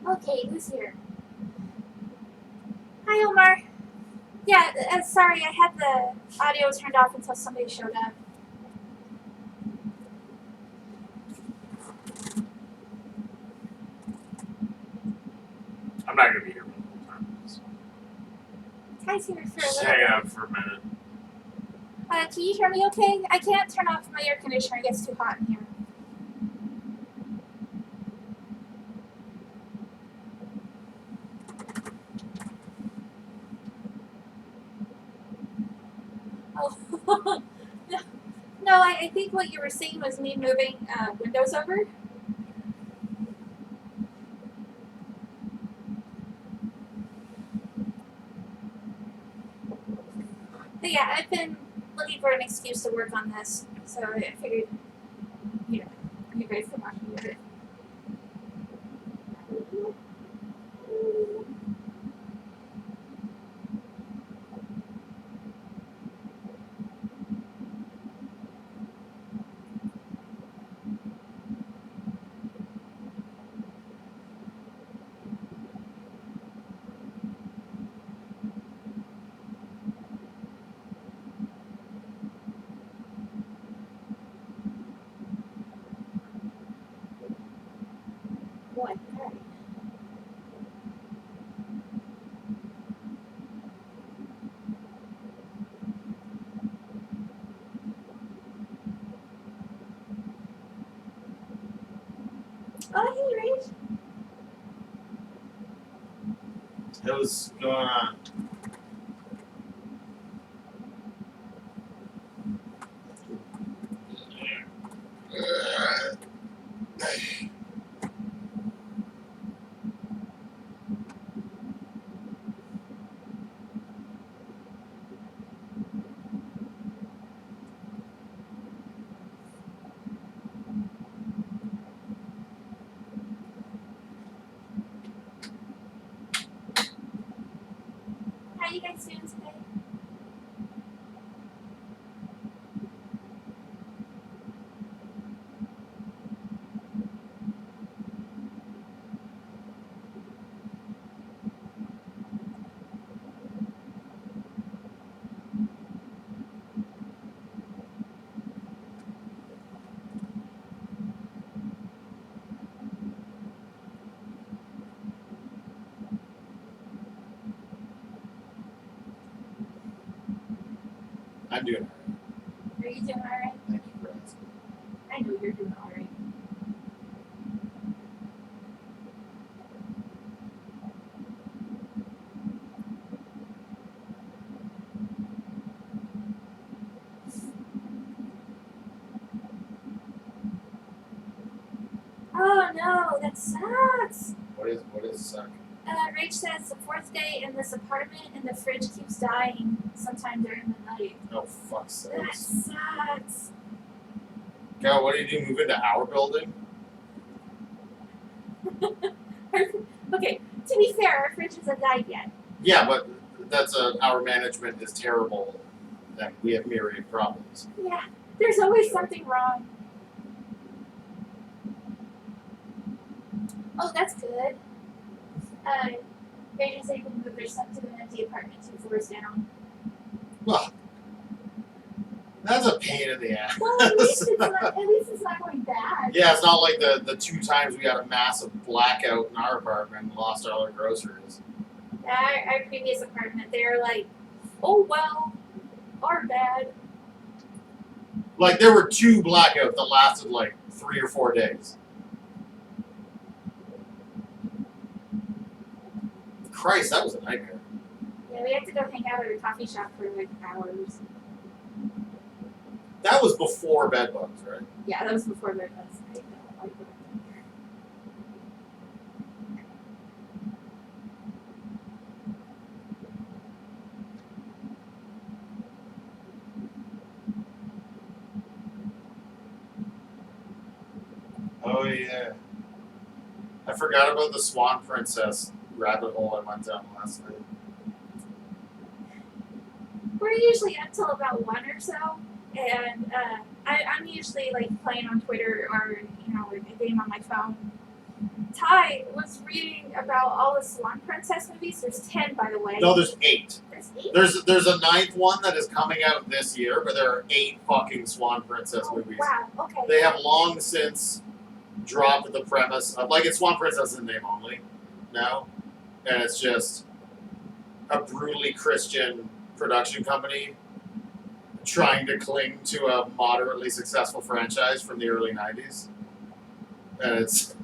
Okay, who's here? Hi, Omar. Yeah, sorry, I had the audio turned off until somebody showed up. I'm not going to be here for the whole time. Ty's here for a Just little hang bit. out for a minute. Can you hear me okay? I can't turn off my air conditioner. It gets too hot in here. Oh, no, I think what you were saying was me moving windows over. But yeah, I've been looking for an excuse to work on this, so I figured, you guys could watch me do it. Boy, all right. Oh, hey, Rach. What's going on? How you guys doing today? I'm doing Are you doing all right? Thank you for asking. I know you're doing all right. Oh no, that sucks. What is suck? Rach says the fourth day in this apartment and the fridge keeps dying sometime during the night. Oh, fuck's That sakes. sucks. God, what did you move into our building? Okay, to be fair, our fridge hasn't died yet. Yeah, but our management is terrible and we have myriad problems. Yeah, there's always something wrong. Oh, that's good. They just able to move their stuff to an empty apartment 2 floors down. Well, that's a pain in the ass. Well, at least it's not going bad. Yeah, it's not like the 2 times we had a massive blackout in our apartment and lost all our groceries. Our previous apartment, they were like, oh well, our bad. Like, there were 2 blackouts that lasted like 3 or 4 days. Christ, that was a nightmare. Yeah, we had to go hang out at a coffee shop for like hours. That was before bed bugs, right? Yeah, that was before bed bugs. I don't like what I'm doing here. Oh, yeah. I forgot about the Swan Princess rabbit hole I went down last night. We're usually up till about 1 or so, and I'm usually like playing on Twitter or a game on my phone. Ty was reading about all the Swan Princess movies. There's 10, by the way. No, there's 8. There's 8? There's a 9th one that is coming out this year, but there are 8 fucking Swan Princess movies. Wow, okay. They have long since dropped the premise of, like, it's Swan Princess in name only now, and it's just a brutally Christian production company trying to cling to a moderately successful franchise from the early 90s. And it's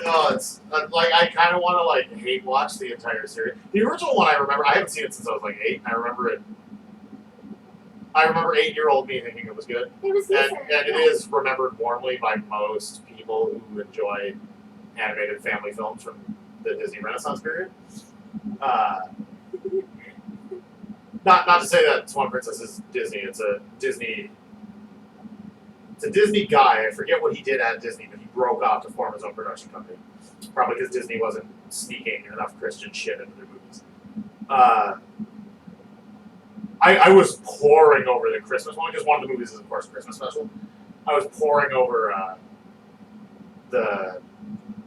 like, I kind of want to, like, hate watch the entire series. The original one I remember, I haven't seen it since I was like 8. I remember 8-year-old me thinking it was good. It was decent. And it is remembered warmly by most people who enjoy animated family films from the Disney Renaissance period. Not to say that Swan Princess is Disney. It's a Disney guy. I forget what he did at Disney, but he broke off to form his own production company. Probably because Disney wasn't sneaking enough Christian shit into their movies. I was poring over the Christmas one, because one of the movies is, of course, a Christmas special. I was poring over the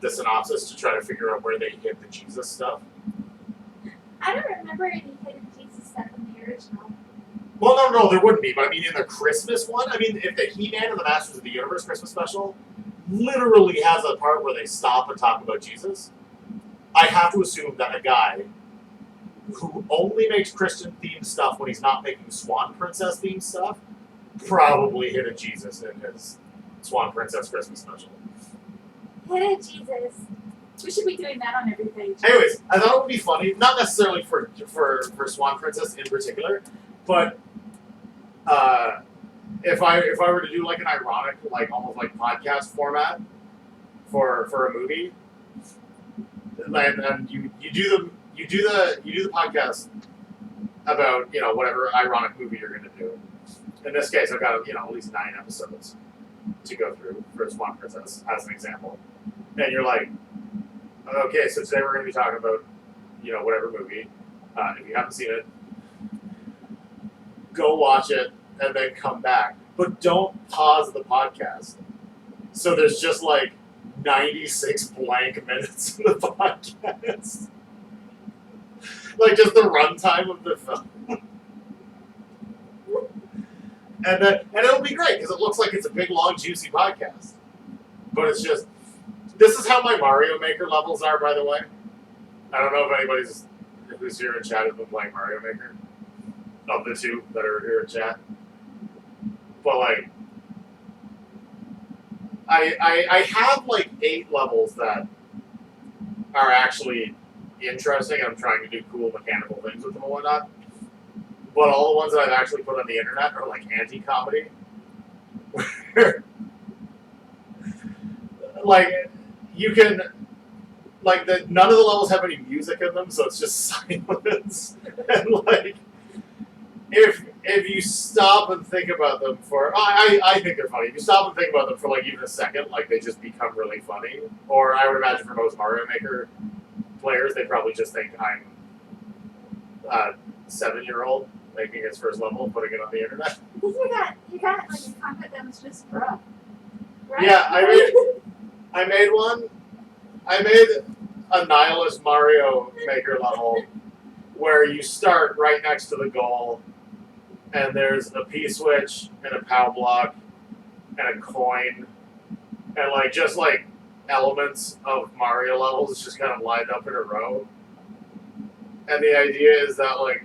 synopsis to try to figure out where they hid the Jesus stuff. I don't remember any hidden Jesus stuff in the original. Well, no, there wouldn't be, but I mean, in the Christmas one, I mean, if the He-Man and the Masters of the Universe Christmas special literally has a part where they stop and talk about Jesus, I have to assume that a guy who only makes Christian-themed stuff when he's not making Swan Princess-themed stuff probably hit a Jesus in his Swan Princess Christmas special. Hidden Jesus. We should be doing that on every page. Anyways, I thought it would be funny, not necessarily for Swan Princess in particular, but if I were to do like an ironic, like almost like podcast format for a movie, and you do the podcast about, you know, whatever ironic movie you're going to do. In this case, I've got, you know, at least 9 episodes to go through for Swan Princess as an example, and you're like, okay, so today we're going to be talking about, you know, whatever movie. If you haven't seen it, go watch it and then come back. But don't pause the podcast. So there's just like 96 blank minutes in the podcast. Like just the runtime of the film. And it'll be great because it looks like it's a big, long, juicy podcast. But it's just, this is how my Mario Maker levels are, by the way. I don't know if anybody who's here in chat has been playing Mario Maker. Of the 2 that are here in chat. But like, I have like 8 levels that are actually interesting, and I'm trying to do cool mechanical things with them and whatnot. But all the ones that I've actually put on the internet are like anti-comedy. Where, like, you can, like, none of the levels have any music in them, so it's just silence. And like, if you stop and think about them for, I think they're funny. If you stop and think about them for like even a second, like they just become really funny. Or I would imagine for most Mario Maker players, they probably just think I'm a 7-year-old making his first level and putting it on the internet. You got like a comment that was just rough. Right? Yeah, I made one. I made a nihilist Mario Maker level where you start right next to the goal, and there's a P-switch and a POW block and a coin, and like just like elements of Mario levels just kind of lined up in a row. And the idea is that like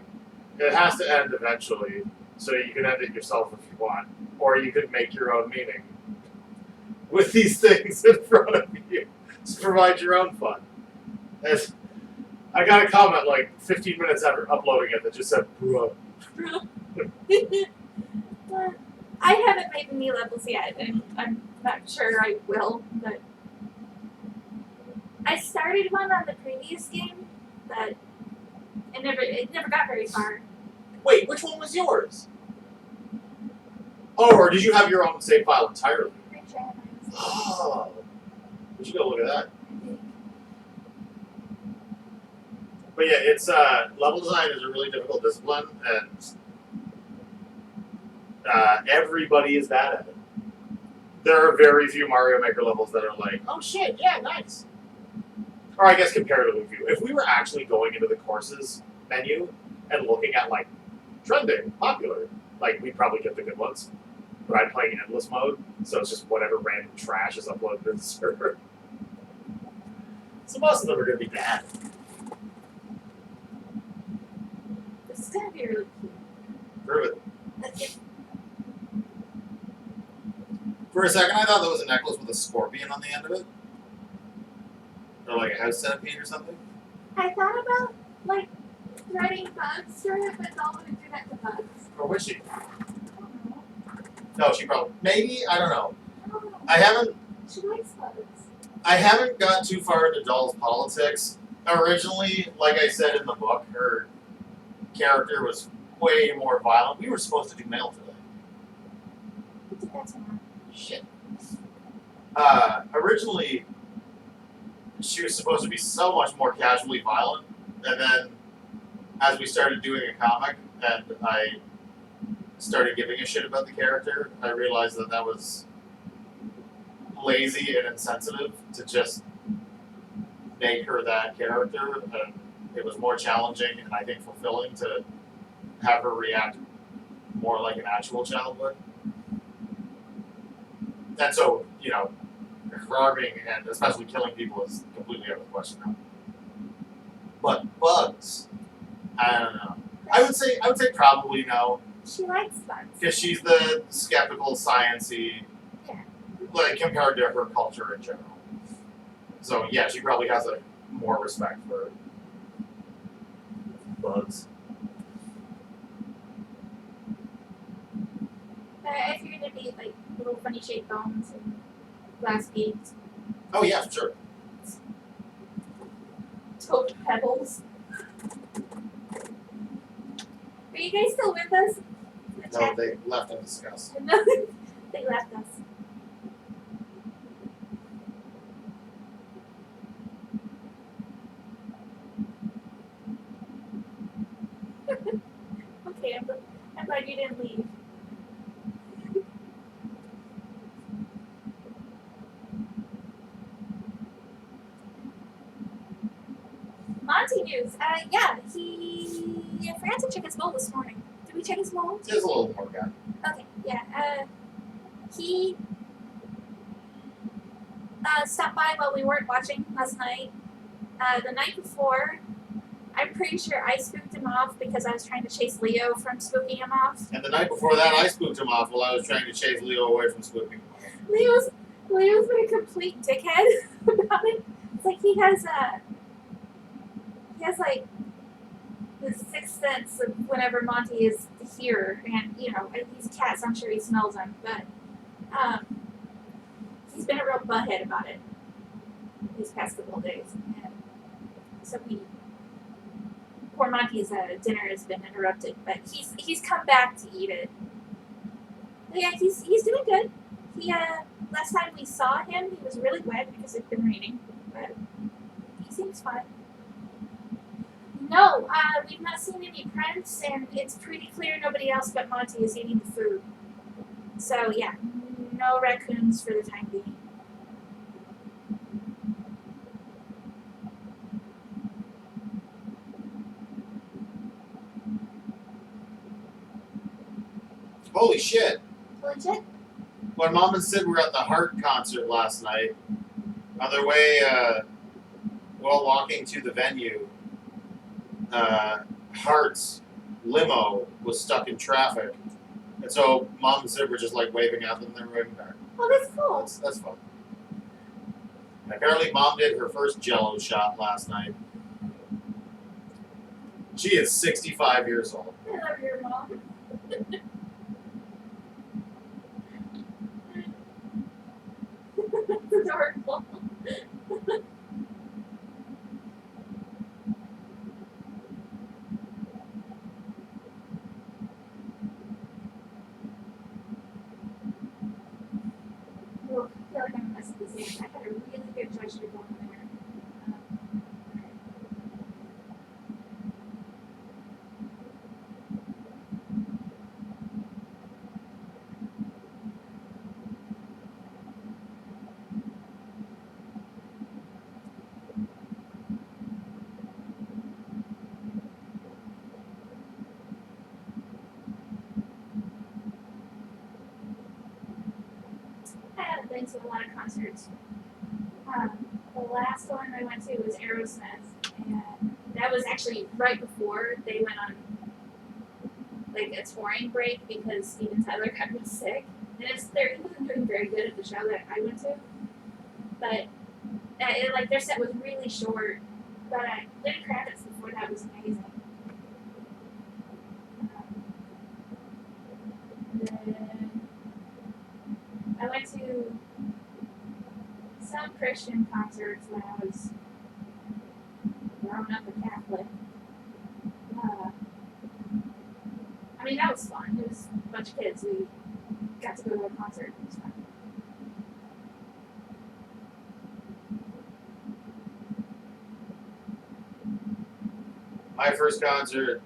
it has to end eventually, so you can end it yourself if you want, or you could make your own meaning with these things in front of you to provide your own fun. And I got a comment like 15 minutes after uploading it that just said, "Bruh." I haven't made any levels yet, and I'm not sure I will, but I started one on the previous game, but it never got very far. Wait, which one was yours? Oh, or did you have your own save file entirely? Pretty sure I have mine. Oh, we should go look at that. But yeah, it's level design is a really difficult discipline, and everybody is bad at it. There are very few Mario Maker levels that are like, oh shit, yeah, nice. or I guess comparatively few. If we were actually going into the courses menu and looking at like trending, popular, like we'd probably get the good ones. But I'm playing endless mode, so it's just whatever random trash is uploaded to the server. So most of them are going to be bad. This is gonna be really cute. Prove it. Okay. For a second, I thought that was a necklace with a scorpion on the end of it. Or like a house centipede or something. I thought about like threading bugs through it, but Doll wouldn't do that to bugs. Or was she? I don't know. No, she probably. Maybe, I don't know. I don't know. I She likes bugs. haven't got too far into Doll's politics. Originally, like I said in the book, her character was way more violent. We were supposed to do mail today. Who did that to her? Shit. Originally, she was supposed to be so much more casually violent, and then as we started doing a comic and I started giving a shit about the character, I realized that that was lazy and insensitive to just make her that character, and it was more challenging and I think fulfilling to have her react more like an actual child would. And so, you know, harming and especially killing people is completely out of the question now. But bugs, I don't know. I would say probably no, She likes bugs. because she's the skeptical, sciencey, Yeah. like compared to her culture in general. So yeah, she probably has a more respect for bugs. I figured it'd be like little funny shaped bones and glass beads, Oh yeah, for sure. toad pebbles. Are you guys still with us? In the No, chat? they left in disgust. No, they left us. Okay, I'm glad you didn't leave. Monty news. Yeah, I forgot to check his bowl this morning. Did we check his bowl? There's a little more guy. Okay, yeah. He stopped by while we weren't watching last night. The night before, I'm pretty sure I spooked him off because I was trying to chase Leo from spooking him off. And the night before that, I spooked him off while I was trying to chase Leo away from spooking him off. Leo's been a complete dickhead about it. It's like he has like the sixth sense of whenever Monty is here, and you know he's cats. I'm sure he smells them, but he's been a real butthead about it these past couple of days. And so poor Monty's dinner has been interrupted, but he's come back to eat it. But yeah, he's doing good. He last time we saw him, he was really wet because it'd been raining, but he seems fine. No, we've not seen any prints, and it's pretty clear nobody else but Monty is eating the food. So yeah, no raccoons for the time being. Holy shit! Legit? When Mom and Sid were at the Heart concert last night, on their way, while walking to the venue, Heart's limo was stuck in traffic. And so Mom and Sid were just like waving at them and they were waving back. Oh, that's cool. That's fun. And apparently Mom did her first Jello shot last night. She is 65 years old. I love your mom. That's adorable. Oh, I feel like I'm messing this up. I had a really good judgment going there. been to a lot of concerts. The last one I went to was Aerosmith, and that was actually right before they went on like a touring break because Steven Tyler got really sick. And he wasn't doing very good at the show that I went to, but their set was really short. But Lenny Kravitz before that was amazing. Then I went to some Christian concerts when I was growing up a Catholic. I mean, that was fun. It was a bunch of kids. We got to go to a concert. It was fun. My first concert,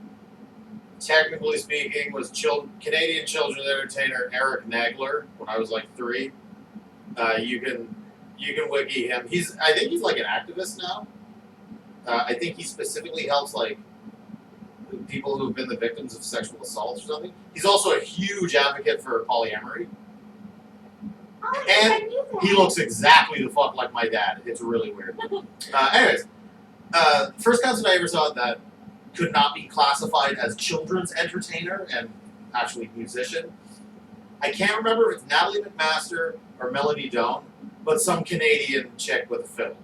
technically speaking, was Canadian children's entertainer Eric Nagler when I was like 3. You can wiki him. I think he's like an activist now. I think he specifically helps like people who've been the victims of sexual assault or something. He's also a huge advocate for polyamory. Oh, And I knew that. he looks exactly the fuck like my dad. It's really weird. Anyways, first concert I ever saw that could not be classified as children's entertainer and actually musician. I can't remember if it's Natalie McMaster or Melanie Doan, but some Canadian chick with a fiddle.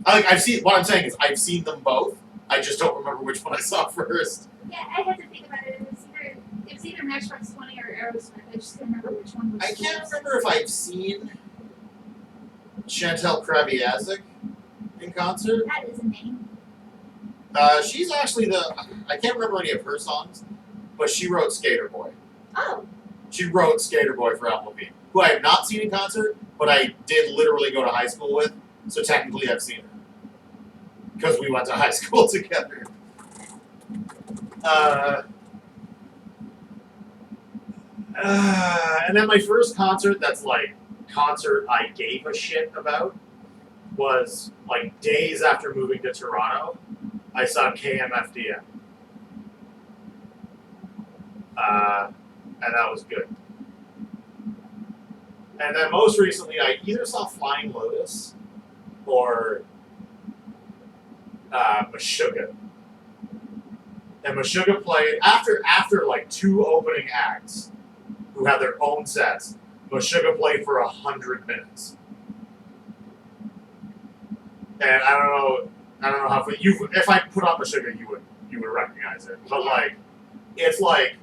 What I'm saying is I've seen them both. I just don't remember which one I saw first. Yeah, I had to think about it. It was either Matchbox 20 or Aerosmith. I just can't remember which one was. I can't remember if I've seen Chantal Kraviazik in concert. That is a name. She's actually I can't remember any of her songs, but she wrote Skater Boy. Oh. She wrote Skater Boy for Avril Lavigne, who I have not seen in concert, but I did literally go to high school with, so technically I've seen her. Because we went to high school together. And then my first concert that's like concert I gave a shit about was like days after moving to Toronto. I saw KMFDM. And that was good. And then most recently I either saw Flying Lotus or Meshuggah. And Meshuggah played after like 2 opening acts who had their own sets. Meshuggah played for 100 minutes. And I don't know how if I put on Meshuggah you would recognize it. But like it's like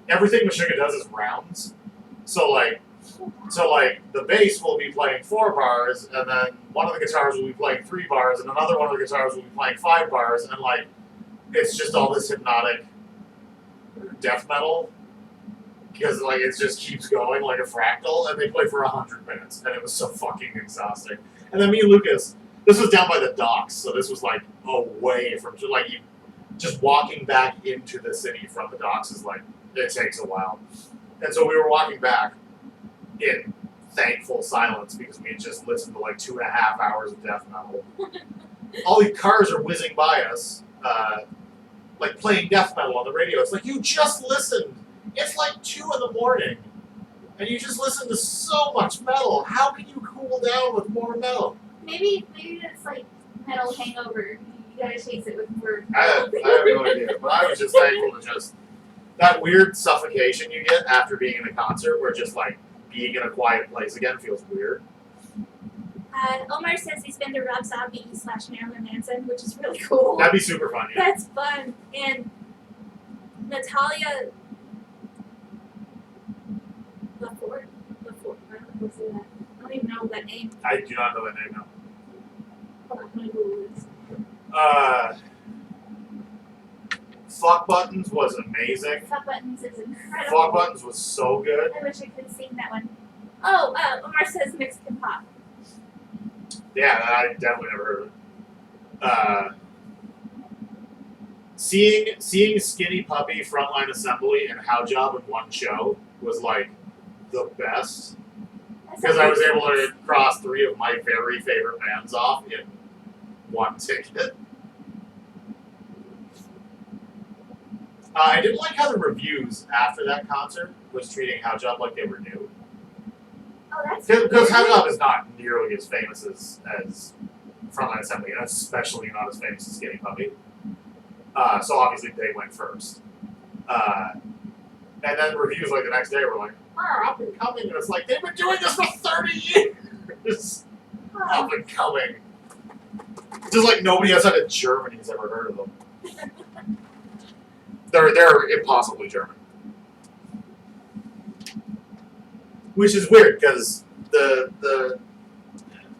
everything Meshuggah does is rounds. So like the bass will be playing 4 bars, and then one of the guitars will be playing 3 bars, and another one of the guitars will be playing 5 bars, and like it's just all this hypnotic death metal because like it just keeps going like a fractal, and they play for 100 minutes, and it was so fucking exhausting. And then me and Lucas, this was down by the docks, so this was like away from like you just walking back into the city from the docks is like it takes a while, and so we were walking back in thankful silence because we had just listened to like 2.5 hours of death metal. All these cars are whizzing by us, like playing death metal on the radio. It's like, you just listened. It's like 2 in the morning, and you just listened to so much metal. How can you cool down with more metal? Maybe that's like metal hangover. You gotta chase it with more. I have no idea, but I was just thankful to just that weird suffocation you get after being in a concert where just like being in a quiet place again feels weird. Omar says he's been to Rob Zombie / Marilyn Manson, which is really cool. That'd be super fun. Yeah. That's fun. And Natalia Laforte, I don't even know that name. I do not know that name now. Hold on, let me Google this. Fuck Buttons was amazing. Fuck Buttons is incredible. Fuck Buttons was so good. I wish I could have seen that one. Oh, Omar says Mexican pop. Yeah, I definitely never heard of it. Seeing Skinny Puppy Frontline Assembly and How Job in one show was like the best because I was able to cross 3 of my very favorite bands off in one ticket. I didn't like how the reviews after that concert was treating How Job like they were new. Oh, that's Because Head weird. Up is not nearly as famous as Frontline Assembly, and especially not as famous as Skinny Puppy. So obviously they went first. And then reviews like the next day were like, up and coming, and it's like, they've been doing this for 30 years! Oh. Up and coming. Just like nobody outside of Germany has ever heard of them. They're impossibly German. Which is weird, because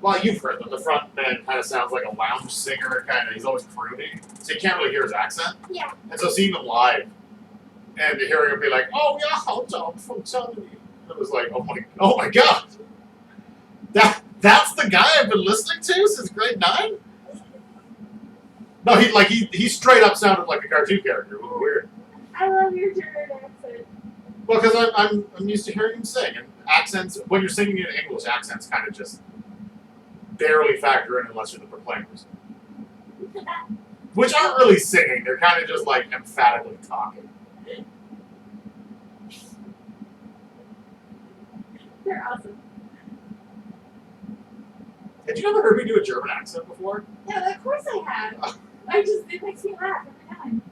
well, you've heard them. The front man kind of sounds like a lounge singer, he's always crooning, so you can't really hear his accent. Yeah. And so seeing him live, and hearing him be like, oh yeah, hot dog from Germany. It was like, oh my god. That's the guy I've been listening to since grade 9? No, he straight up sounded like a cartoon character. It was weird. I love your German accent. Well, because I'm used to hearing him sing, and accents, when you're singing in English, accents kind of just barely factor in unless you're the proclaimers. Which aren't really singing, they're kind of just like emphatically talking. They're awesome. Had you ever heard me do a German accent before? Yeah, of course I have. Oh. It makes me laugh every time.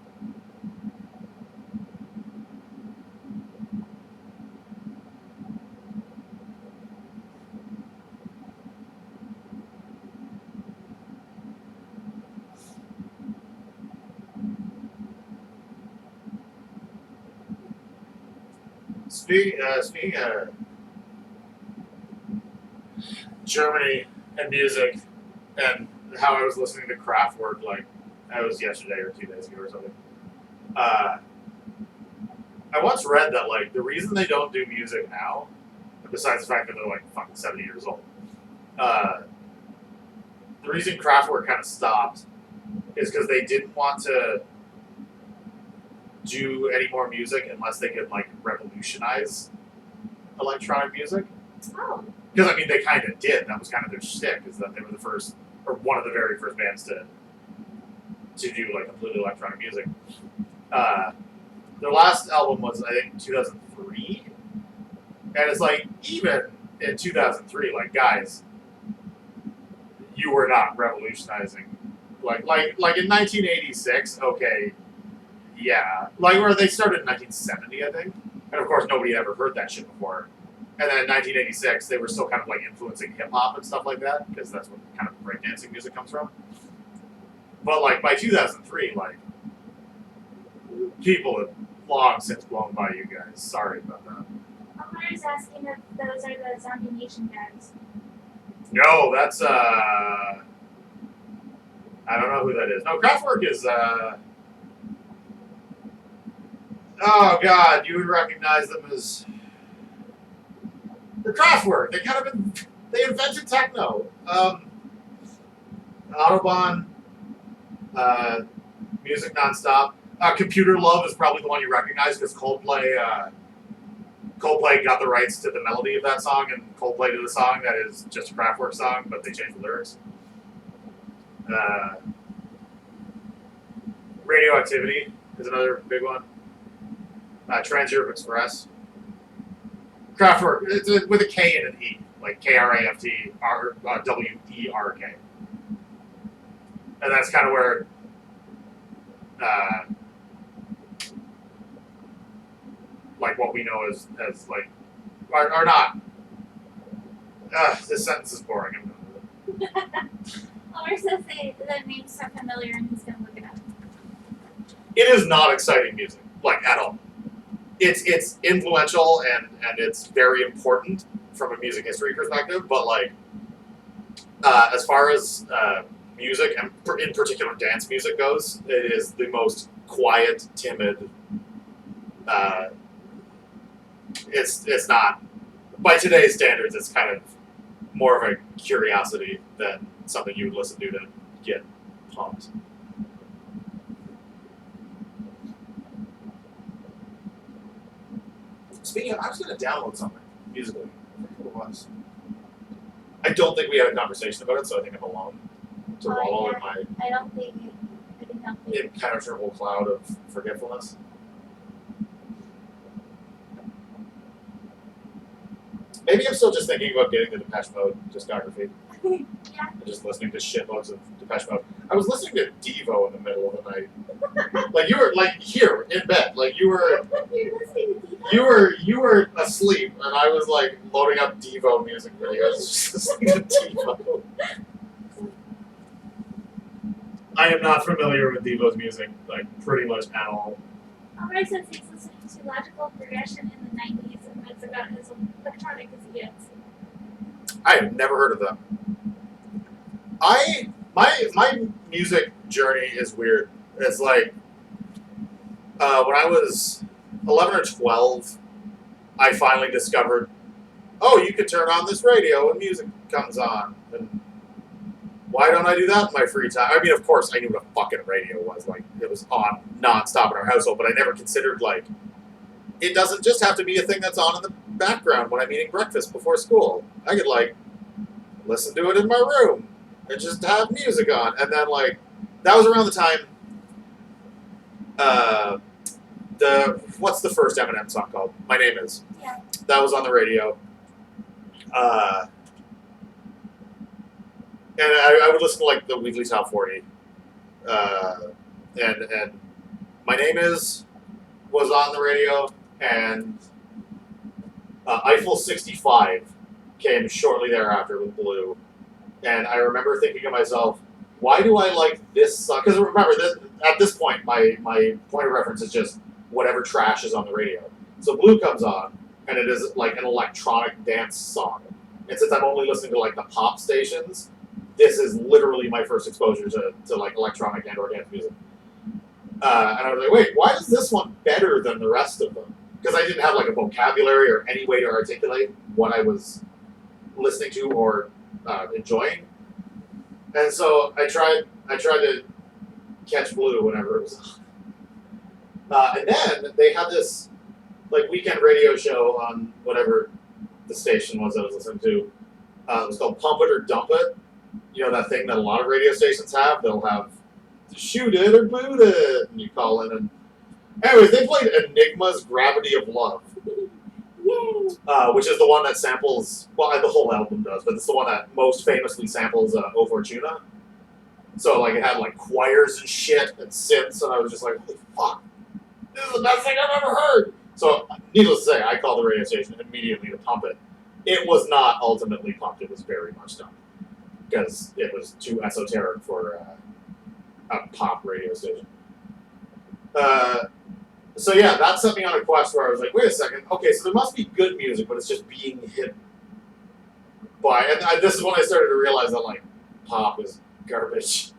Speaking of Germany and music, and how I was listening to Kraftwerk, like that was yesterday or 2 days ago or something. I once read that like the reason they don't do music now, besides the fact that they're like fucking 70 years old, the reason Kraftwerk kind of stopped is because they didn't want to do any more music unless they could like revolutionize electronic music. Oh. Because I mean, they kind of did. That was kind of their shtick. Is that they were the first, or one of the very first bands to do like completely electronic music. Their last album was I think 2003, and it's like even in 2003, like guys, you were not revolutionizing. Like in 1986, okay, yeah, like where they started in 1970, I think, and of course nobody had ever heard that shit before. And then in 1986, they were still kind of like influencing hip hop and stuff like that, because that's what kind of breakdancing music comes from. But like by 2003, like people have long since blown by you guys. Sorry about that. Omar's asking if those are the Zombie Nation guys. No, that's I don't know who that is. No, Kraftwerk is oh god, you would recognize them as the Kraftwerk. They invented techno. Autobahn, Music Nonstop. Computer Love is probably the one you recognize because Coldplay got the rights to the melody of that song, and Coldplay did a song that is just a Kraftwerk song, but they changed the lyrics. Radioactivity is another big one. Trans-Europe Express. Kraftwerk, it's with a K and an E, like Kraftwerk. And that's kind of where like what we know as like are not this sentence is boring. Omar says the names sound familiar and he's gonna look it up. It is not exciting music, like at all. It's influential and it's very important from a music history perspective, but like as far as music and in particular dance music goes, it is the most quiet, timid. It's not, by today's standards, it's kind of more of a curiosity than something you would listen to get pumped. Speaking of, I was going to download something musically. I forget what it was. I don't think we had a conversation about it, so I think I'm alone to wallow in my I don't think impenetrable cloud of forgetfulness. Maybe I'm still just thinking about getting the Depeche Mode discography. Yeah. And just listening to shitloads of Depeche Mode. I was listening to Devo in the middle of the night. Like you were like here in bed. Like you were You're listening to Devo? you were asleep and I was like loading up Devo music videos, just listening to Devo. I am not familiar with Devo's music, like pretty much at all. Alright, since he's listening to Logical Progression in the 90s, and that's about as electronic as he gets. I have never heard of them. My music journey is weird. It's like when I was 11 or 12, I finally discovered, oh, you can turn on this radio and music comes on. And why don't I do that in my free time? I mean, of course, I knew what a fucking radio was. Like, it was on nonstop in our household, but I never considered, like, it doesn't just have to be a thing that's on in the background when I'm eating breakfast before school. I could, like, listen to it in my room and just have music on. And then, like, that was around the time, what's the first Eminem song called? My Name Is. Yeah. That was on the radio. And I would listen to, like, the weekly top 40. And My Name Is was on the radio, and Eiffel 65 came shortly thereafter with Blue. And I remember thinking to myself, why do I like this song? Because remember, at this point, my point of reference is just whatever trash is on the radio. So Blue comes on, and it is like an electronic dance song. And since I'm only listening to, like, the pop stations, this is literally my first exposure to like electronic and or dance music. And I was like, wait, why is this one better than the rest of them? Because I didn't have like a vocabulary or any way to articulate what I was listening to or enjoying. And so I tried to catch Blue whenever it was on. And then they had this like weekend radio show on whatever the station was I was listening to. It was called Pump It or Dump It. You know, that thing that a lot of radio stations have? They'll have shoot it or boot it, and you call in. And anyways, they played Enigma's Gravity of Love. Yay! Which is the one that samples, well, the whole album does, but it's the one that most famously samples O Fortuna. So, like, it had, like, choirs and shit and synths, and I was just like, holy fuck, this is the best thing I've ever heard! So, needless to say, I called the radio station immediately to pump it. It was not ultimately pumped, it was very much done. Because it was too esoteric for a pop radio station. So yeah, that set me on a quest where I was like, wait a second, okay, so there must be good music, but it's just being hidden by, and this is when I started to realize that, like, pop is garbage.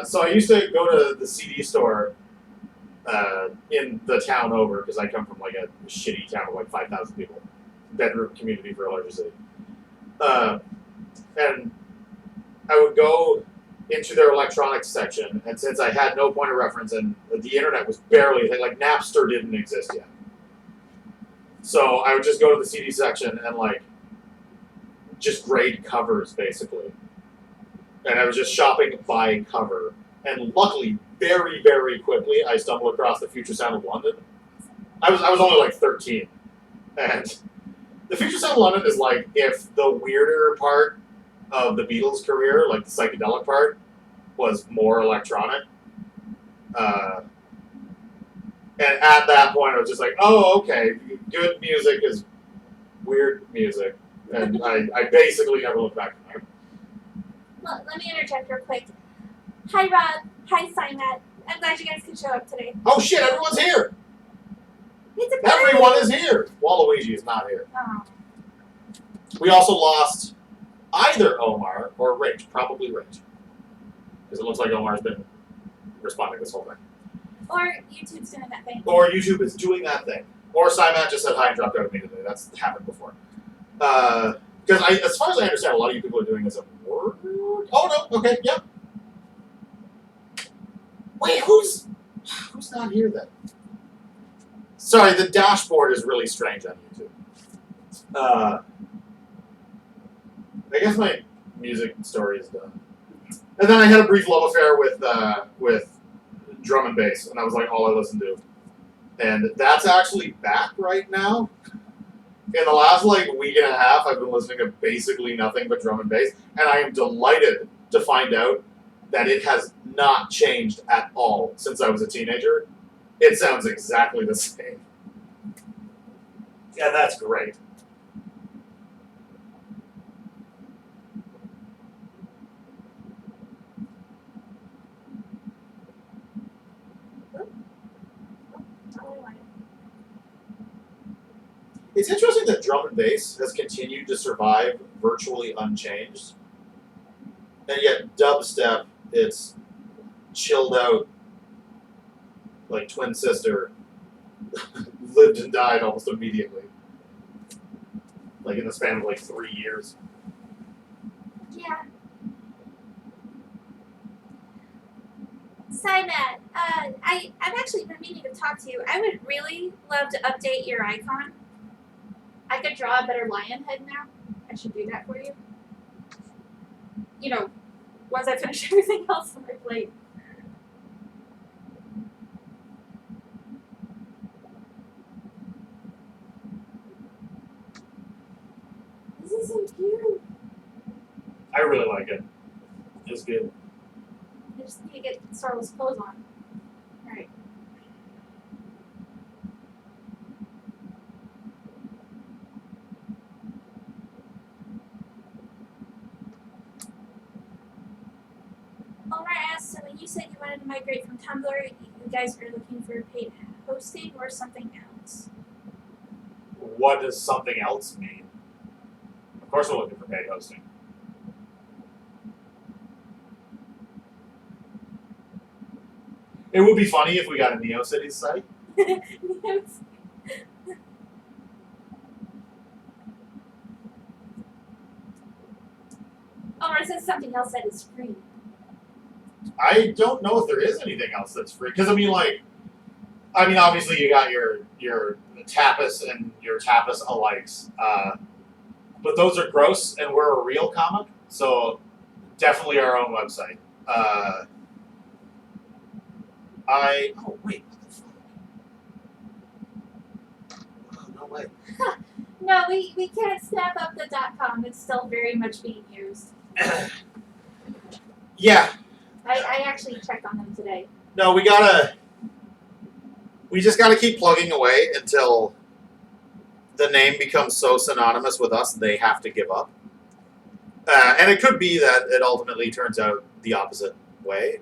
So I used to go to the CD store in the town over, because I come from, like, a shitty town of, like, 5,000 people. Bedroom community for a larger city. And I would go into their electronics section, and since I had no point of reference and the internet was barely, like, Napster didn't exist yet. So I would just go to the CD section and, like, just grade covers, basically. And I was just shopping by cover. And luckily, very, very quickly, I stumbled across the Future Sound of London. I was only, like, 13. And the Future Sound of London is, like, if the weirder part of the Beatles' career, like the psychedelic part, was more electronic. And at that point, I was just like, oh, okay, good music is weird music. And I basically never looked back from there. Well, let me interject real quick. Hi, Rob. Hi, Simat. I'm glad you guys could show up today. Oh shit, everyone's here! It's a party. Everyone is here! Waluigi is not here. Oh. We also lost either Omar or Rach, probably Rach. Because it looks like Omar's been responding this whole thing. Or YouTube's doing that thing. Or YouTube is doing that thing. Or Simat just said hi and dropped out immediately. That's happened before. Because as far as I understand, a lot of you people are doing this at work. Oh no, okay, yep. Wait, who's not here then? Sorry, the dashboard is really strange on YouTube. I guess my music story is done. And then I had a brief love affair with drum and bass, and that was like all I listened to. And that's actually back right now. In the last week and a half, I've been listening to basically nothing but drum and bass, and I am delighted to find out that it has not changed at all since I was a teenager. It sounds exactly the same. Yeah, that's great. It's interesting that drum and bass has continued to survive virtually unchanged. And yet dubstep, its chilled out, twin sister, lived and died almost immediately. In the span of 3 years. Yeah. Simon, I've actually been meaning to talk to you. I would really love to update your icon. I could draw a better lion head now. I should do that for you. Once I finish everything else on my plate. This is so cute. I really like it. It's good. I just need to get Starless clothes on. Alright. Alright, so when you said you wanted to migrate from Tumblr, you guys are looking for paid hosting or something else? What does something else mean? Of course we're looking for paid hosting. It would be funny if we got a NeoCities site. Or is it something else that is free? I don't know if there is anything else that's free. Because obviously you got your tapas and your tapas alikes. But those are gross, and we're a real comic, so definitely our own website. Oh wait, what the fuck? Oh, no way. No, we can't snap up the .com. It's still very much being used. Yeah. I actually checked on them today. No, we just gotta keep plugging away until the name becomes so synonymous with us they have to give up. And it could be that it ultimately turns out the opposite way.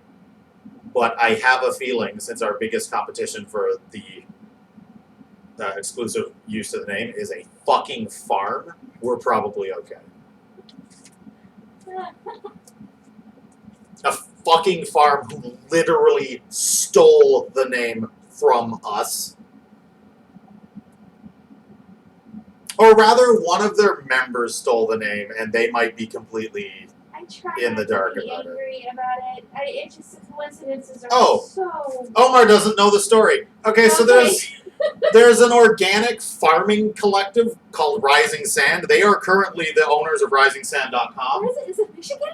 But I have a feeling, since our biggest competition for the exclusive use of the name is a fucking farm, we're probably okay. A fucking farm who literally stole the name from us. Or rather, one of their members stole the name, and they might be completely in the dark about it. Angry about it. It's just the coincidences are so. Omar doesn't know the story. Okay, so there's an organic farming collective called Rising Sand. They are currently the owners of RisingSand.com. Where is it? Is it Michigan?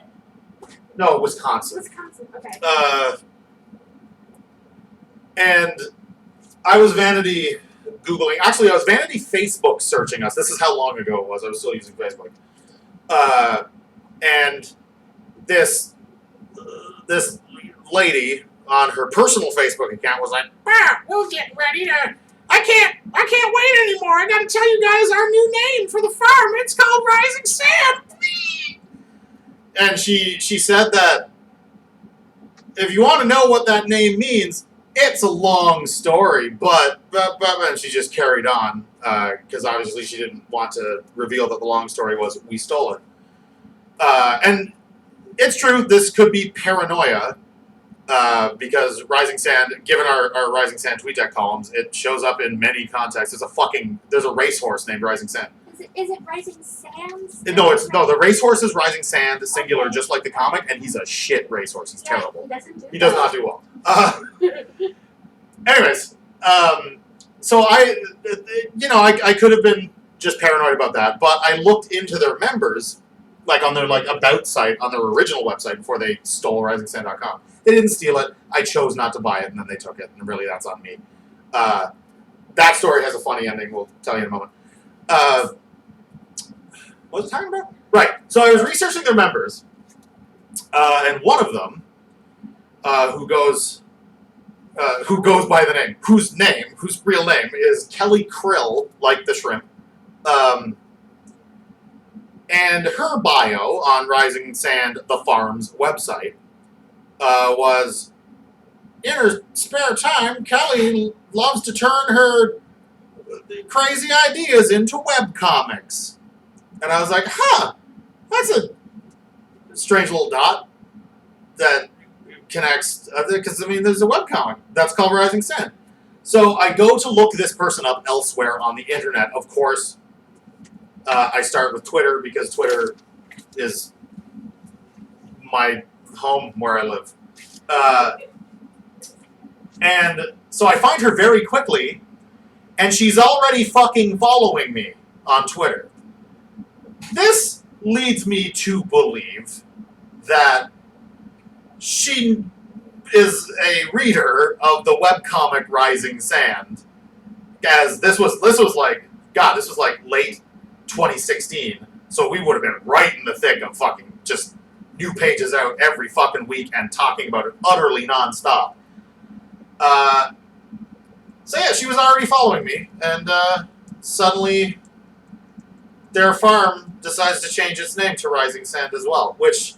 No, Wisconsin. Wisconsin. Okay. And I was vanity Googling. Actually, I was vanity Facebook searching us. This is how long ago it was. I was still using Facebook. And this lady on her personal Facebook account was like, we'll get ready to. I can't wait anymore. I got to tell you guys our new name for the farm. It's called Rising Sand. And she said that if you want to know what that name means, it's a long story, but and she just carried on because obviously she didn't want to reveal that the long story was we stole it. And it's true, this could be paranoia because Rising Sand, given our Rising Sand TweetDeck columns, it shows up in many contexts. There's a racehorse named Rising Sand. Is it Rising Sands? No, the racehorse is Rising Sand, singular, okay. Just like the comic, and he's a shit racehorse. He's terrible. He does not do well. Anyways, so I could have been just paranoid about that, but I looked into their members, on their about site on their original website before they stole RisingSand.com. They didn't steal it. I chose not to buy it, and then they took it, and really that's on me. That story has a funny ending. We'll tell you in a moment. What was I talking about? Right. So I was researching their members, and one of them, who goes by the name, whose real name is Kelly Krill, like the shrimp. And her bio on Rising Sand, the farm's website, was, in her spare time, Kelly loves to turn her crazy ideas into webcomics. And I was like, huh, that's a strange little dot that connects, because, I mean, there's a webcomic that's called Rising Sand. So I go to look this person up elsewhere on the internet. Of course, I start with Twitter because Twitter is my home where I live. And so I find her very quickly, and she's already fucking following me on Twitter. This leads me to believe that she is a reader of the webcomic Rising Sand, as this was like late 2016, so we would have been right in the thick of fucking just new pages out every fucking week and talking about it utterly nonstop. So yeah, she was already following me, and suddenly their farm decides to change its name to Rising Sand as well, which,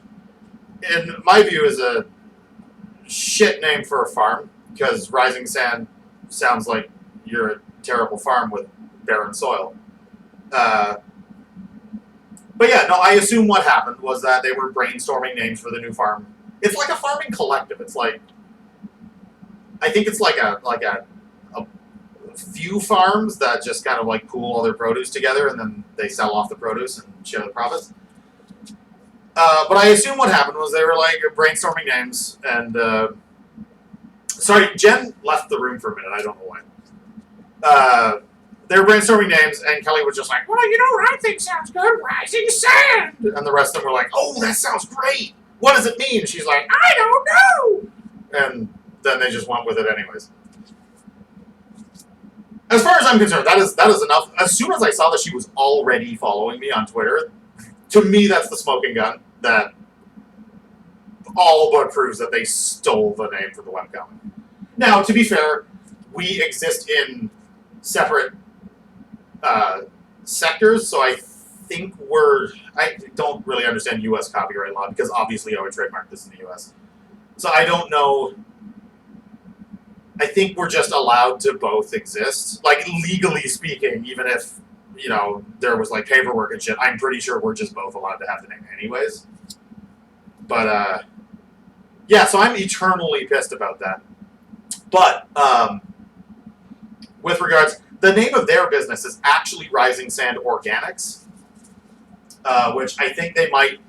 in my view, is a shit name for a farm, because Rising Sand sounds like you're a terrible farm with barren soil. But yeah, no, I assume what happened was that they were brainstorming names for the new farm. It's like a farming collective. It's like, I think it's like a few farms that just kind of like pool all their produce together and then they sell off the produce and share the profits. But I assume what happened was they were like brainstorming names, and sorry, Jen left the room for a minute. I don't know why. They were brainstorming names, and Kelly was just like, "Well, you know what I think sounds good, Rising Sand." And the rest of them were like, "Oh, that sounds great. What does it mean?" She's like, "I don't know." And then they just went with it anyways. As far as I'm concerned, that is enough. As soon as I saw that she was already following me on Twitter, to me, that's the smoking gun that all but proves that they stole the name for the webcomic. Now, to be fair, we exist in separate sectors, so I think I don't really understand U.S. copyright law, because obviously I would trademark this in the U.S. So I don't know. I think we're just allowed to both exist. Like, legally speaking, even if, you know, there was like paperwork and shit, I'm pretty sure we're just both allowed to have the name anyways. But yeah, so I'm eternally pissed about that. But with regards, the name of their business is actually Rising Sand Organics, which I think they might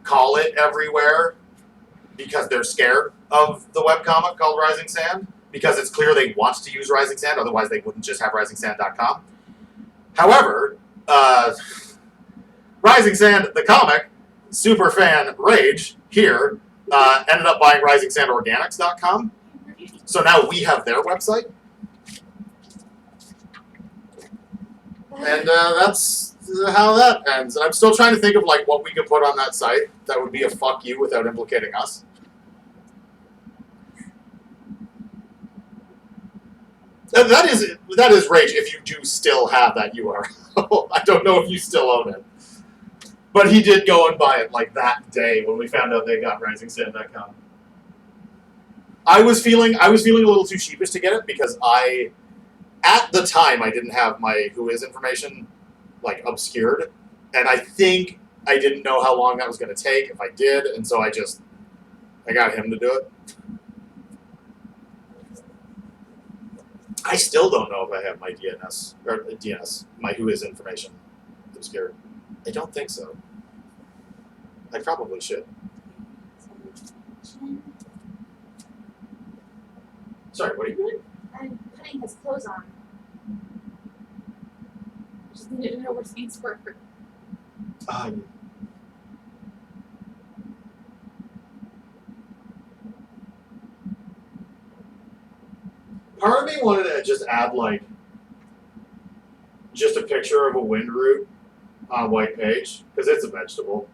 call it everywhere because they're scared of the webcomic called Rising Sand, because it's clear they want to use Rising Sand, otherwise they wouldn't just have risingsand.com. However, Rising Sand, the comic, superfan Rage, here, ended up buying risingsandorganics.com. So now we have their website. And that's how that ends. I'm still trying to think of like what we could put on that site that would be a fuck you without implicating us. And that is Rage if you do still have that URL. I don't know if you still own it. But he did go and buy it like that day when we found out they got risingsand.com. I was feeling a little too sheepish to get it because at the time I didn't have my Whois information like obscured, and I think I didn't know how long that was going to take if I did, and so I got him to do it. I still don't know if I have my my Whois information obscured. I don't think so. I probably should. Sorry, what are you doing? I'm putting his clothes on. I just needed to know where speeds were. Part of me wanted to just add like just a picture of a wind root on a white page because it's a vegetable.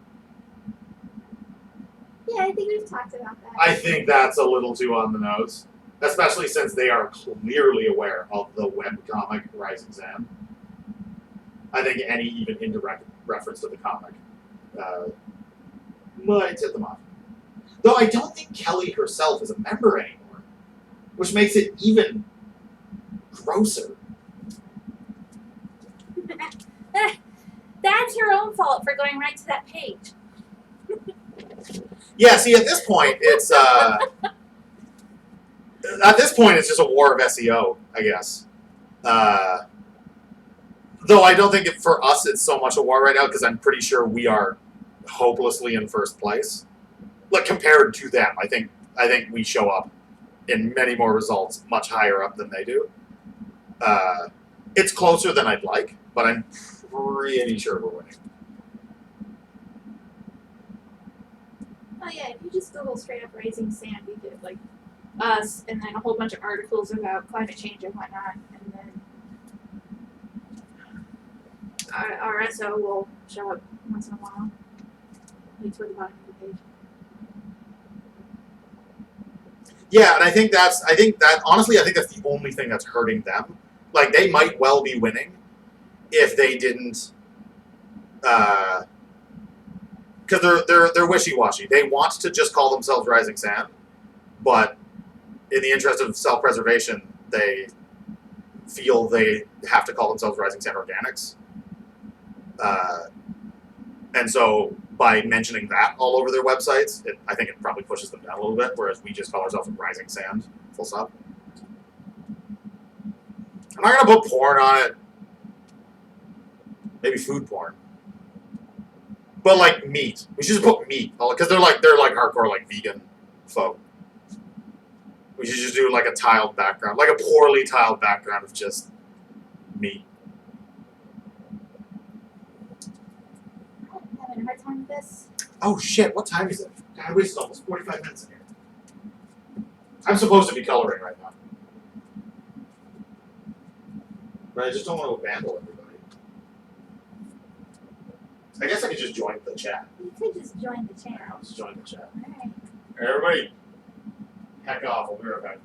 Yeah, I think we've talked about that. I think that's a little too on the nose, especially since they are clearly aware of the webcomic Rising Sand. I think any even indirect reference to the comic might set them off. Though I don't think Kelly herself is a member anymore, which makes it even grosser. That's her own fault for going right to that page. Yeah, see, at this point, it's just a war of SEO, I guess. Though I don't think for us it's so much a war right now because I'm pretty sure we are hopelessly in first place. Like compared to them, I think we show up in many more results much higher up than they do. It's closer than I'd like, but I'm pretty sure we're winning. Oh yeah, if you just Google straight up Rising Sand, you get like us and then a whole bunch of articles about climate change and whatnot, and then our SO will show up once in a while, like toward the bottom of the page. Yeah, and I think that's the only thing that's hurting them. Like they might well be winning if they didn't, because they're wishy-washy. They want to just call themselves Rising Sand, but in the interest of self-preservation, they feel they have to call themselves Rising Sand Organics. And so by mentioning that all over their websites, I think it probably pushes them down a little bit, whereas we just call ourselves Rising Sand, full stop. I'm not going to put porn on it. Maybe food porn. But like meat. We should just put meat, because they're like hardcore like vegan folk. We should just do like a tiled background, like a poorly tiled background of just meat. I'm having a hard time with this. Oh shit, what time is it? God, I wasted almost 45 minutes in here. I'm supposed to be coloring right now. But I just don't want to vandal everybody. I guess I could just join the chat. You could just join the channel. I'll just join the chat. Alright. Everybody, heck off, we'll be right back.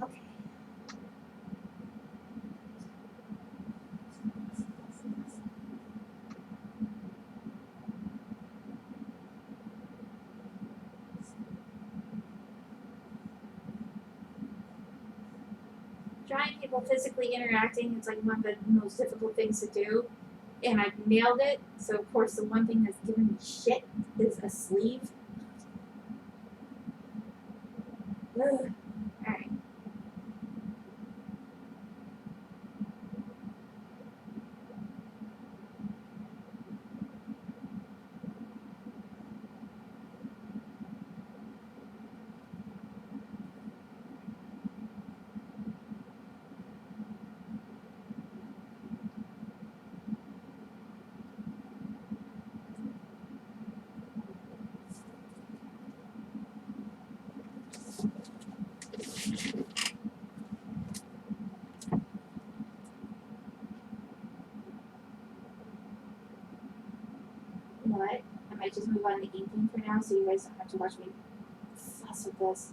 Okay. Drawing people physically interacting is like one of the most difficult things to do, and I've nailed it. So of course the one thing that's giving me shit is a sleeve. Ugh. Alright. You know what? I might just move on to inking for now so you guys don't have to watch me fuss with this.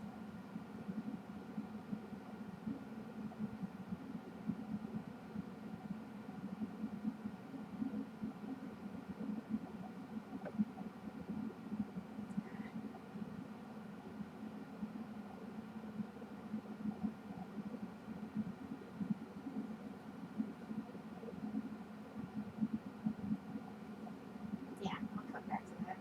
Yeah, I'll come back to that.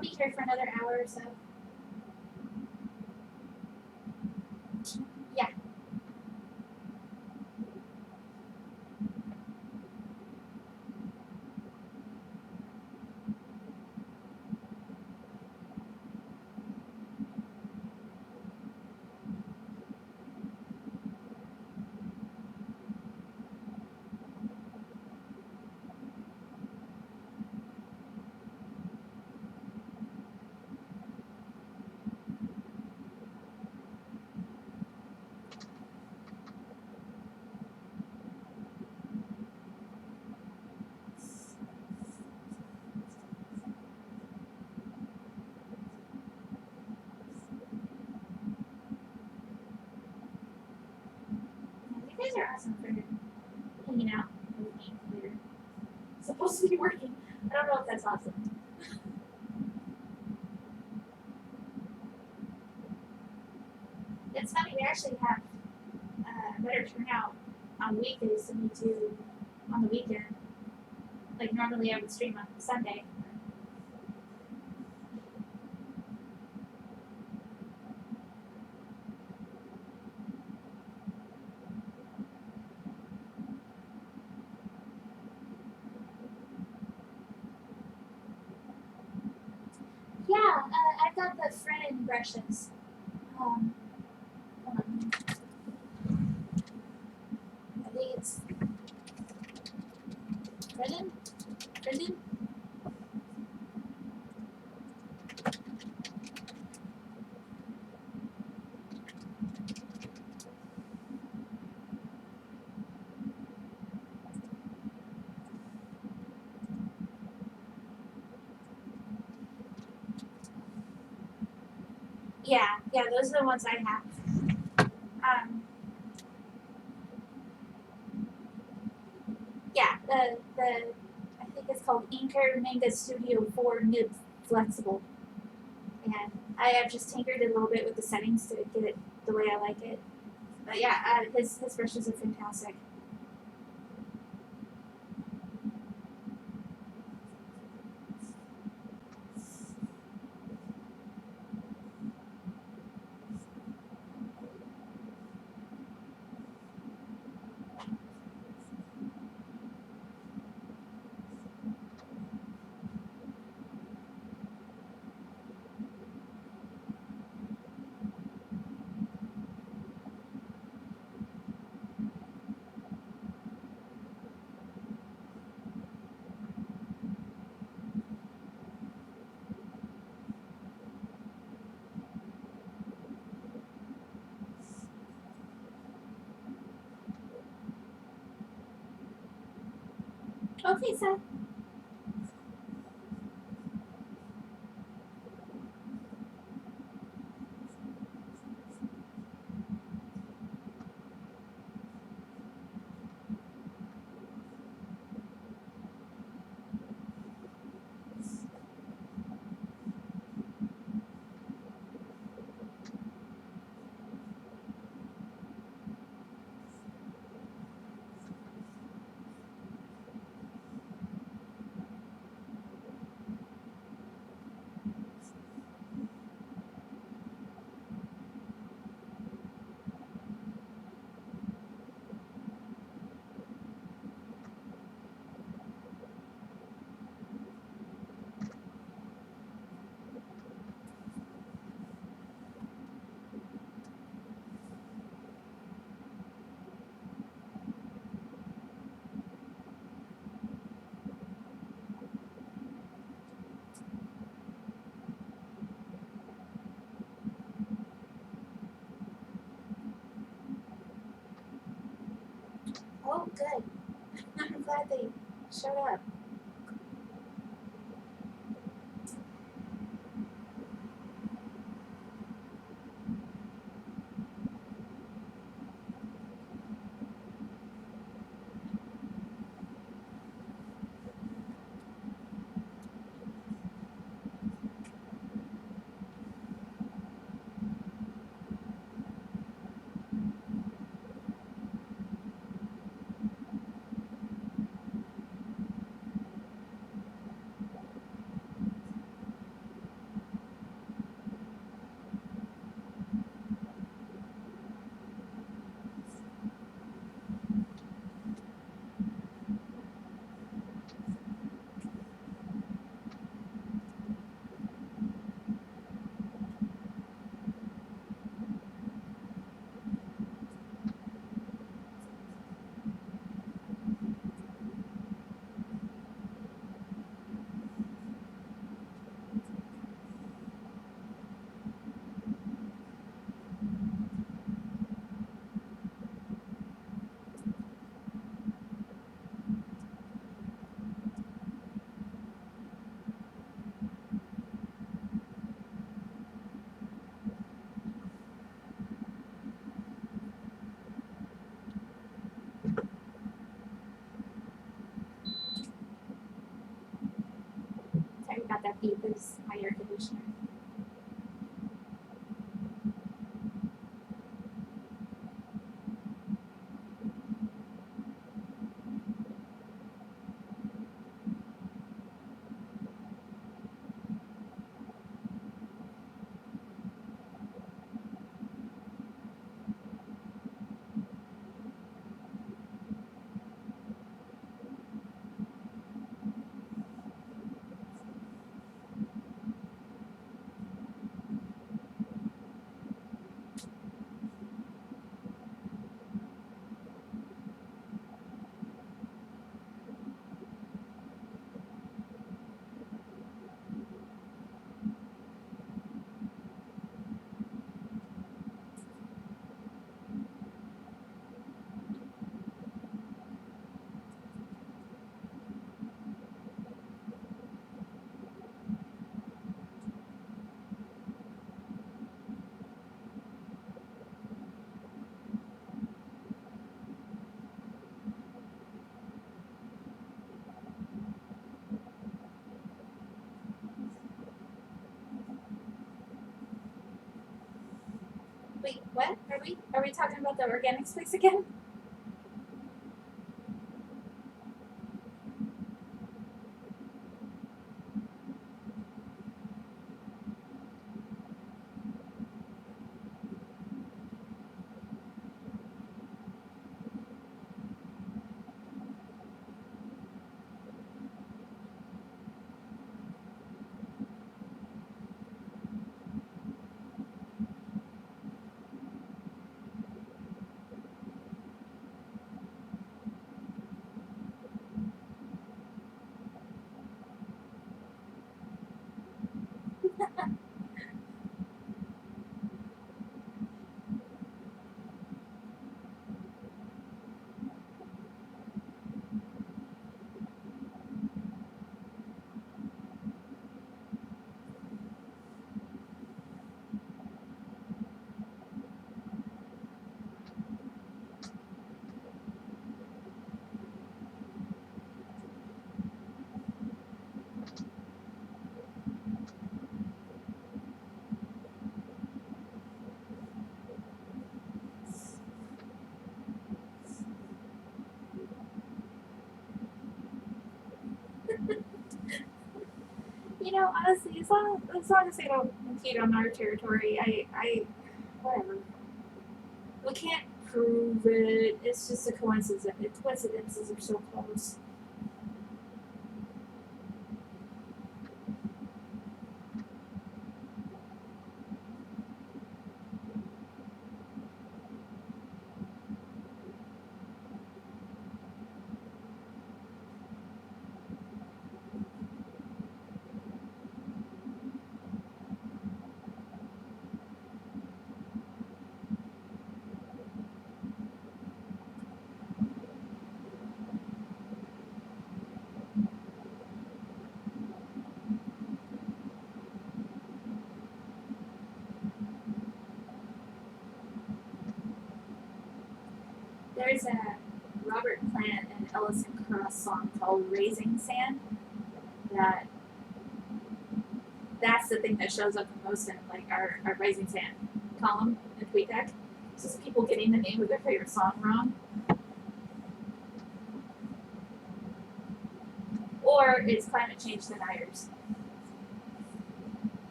I'll be here for another hour or so. Yeah. You guys are awesome for hanging out with me. We're supposed to be working. I don't know if that's awesome. It's funny, we actually have better turnout on weekdays than we do on the weekend. Like normally I would stream on Sunday. Yeah, I've got the Frennon brushes. Hold on. I think it's Frennon? Frennon? Yeah, those are the ones I have. Yeah, the I think it's called Inker Manga Studio 4 Nib Flexible. And I have just tinkered a little bit with the settings to get it the way I like it. But yeah, his brushes are fantastic. Okay, Seth. Oh, good. I'm glad they showed up. not that deep as my air conditioner. Wait, what? Are we talking about the organic space again? You know, honestly, as long as they don't impede on our territory, I whatever. We can't prove it. It's just a coincidence. Coincidences are so close. There's a Robert Plant and Ellison Cross song called "Raising Sand." That's the thing that shows up the most in like our Rising Sand column in TweetDeck. It's just people getting the name of their favorite song wrong. Or it's climate change deniers.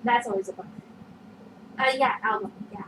That's always a bummer. Yeah, album, yeah.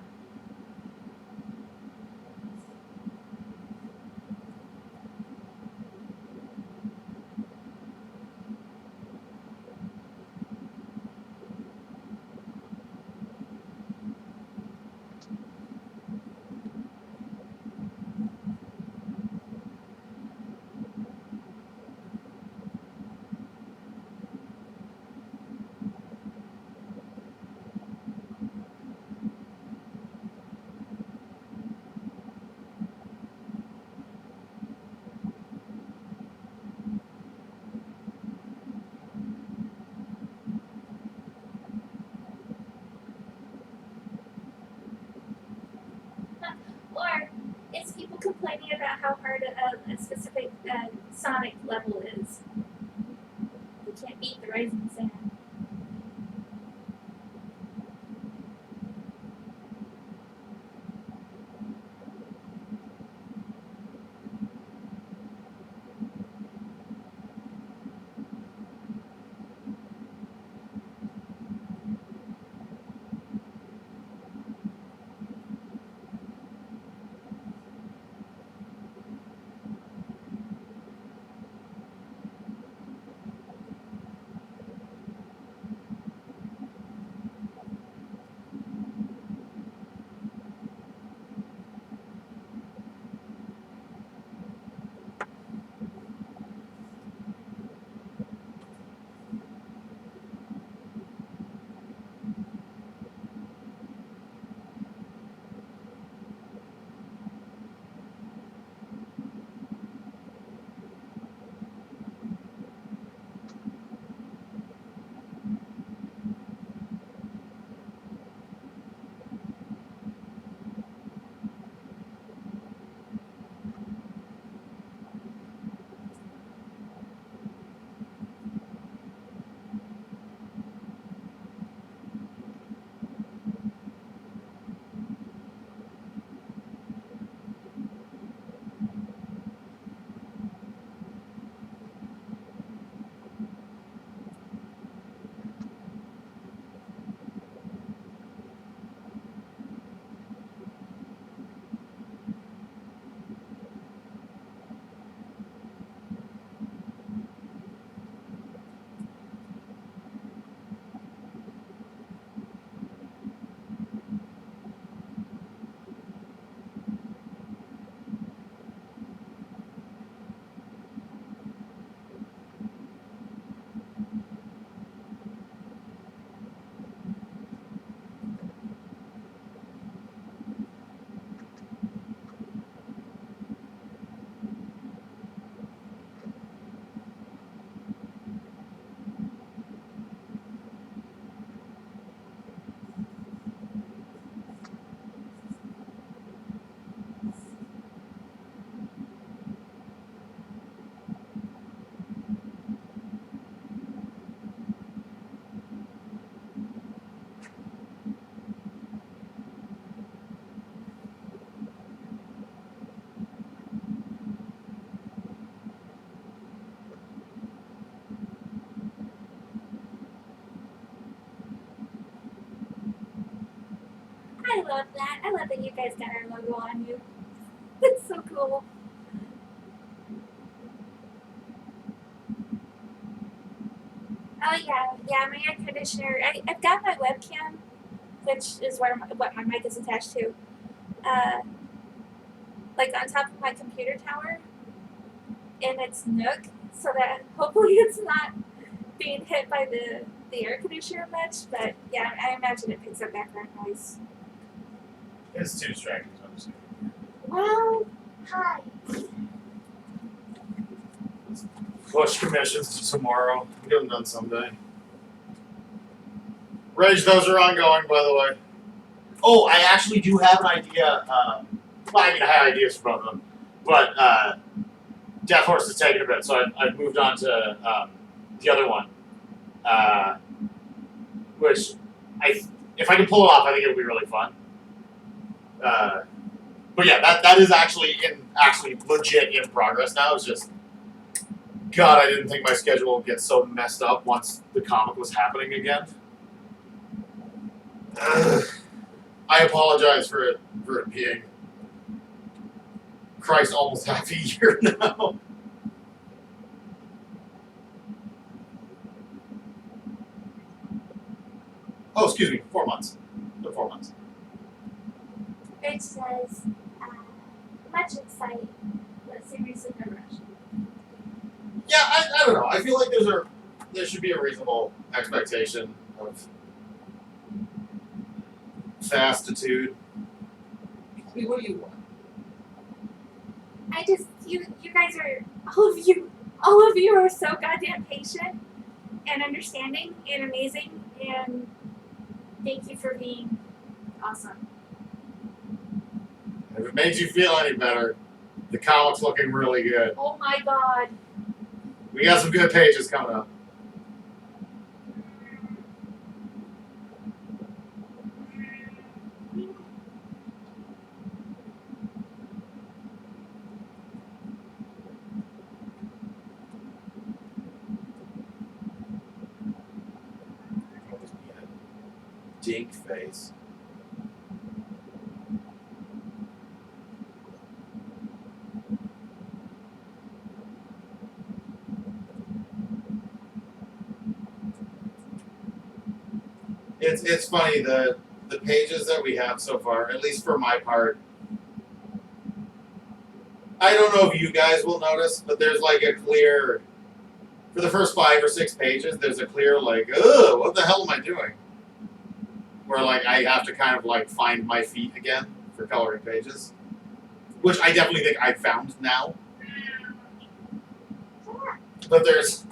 Or it's people complaining about how hard a specific sonic level is. They can't beat the Rising Sand. love that. I love that you guys got our logo on you. It's so cool. Oh yeah, my air conditioner. I've got my webcam, which is what my mic is attached to. Like on top of my computer tower, in its nook, so that hopefully it's not being hit by the air conditioner much. But yeah, I imagine it picks up background noise. It's too distracting to understand. Well, hi. Push commissions to tomorrow. We'll get them done someday. Rage, those are ongoing, by the way. Oh, I actually do have an idea. Well, I mean, I had ideas for both of them. But Death Horse is taking a bit, so I've moved on to the other one. Which, if I can pull it off, I think it'll be really fun. But yeah, that is actually legit in progress now. It's just, God, I didn't think my schedule would get so messed up once the comic was happening again. I apologize for it being, Christ, almost half a year now. Oh, excuse me, 4 months. 4 months. Rich says, much insight, but seriously no rush. Yeah, I don't know. I feel like there should be a reasonable expectation of fastitude. I mean, what do you want? I just you guys are all of you are so goddamn patient and understanding and amazing, and thank you for being awesome. If it makes you feel any better, the comic's looking really good. Oh my god. We got some good pages coming up. Dink face. It's funny, the pages that we have so far, at least for my part, I don't know if you guys will notice, but there's like a clear, for the first 5 or 6 pages, there's a clear like, ugh, what the hell am I doing? Where like I have to kind of like find my feet again for coloring pages, which I definitely think I've found now. But there's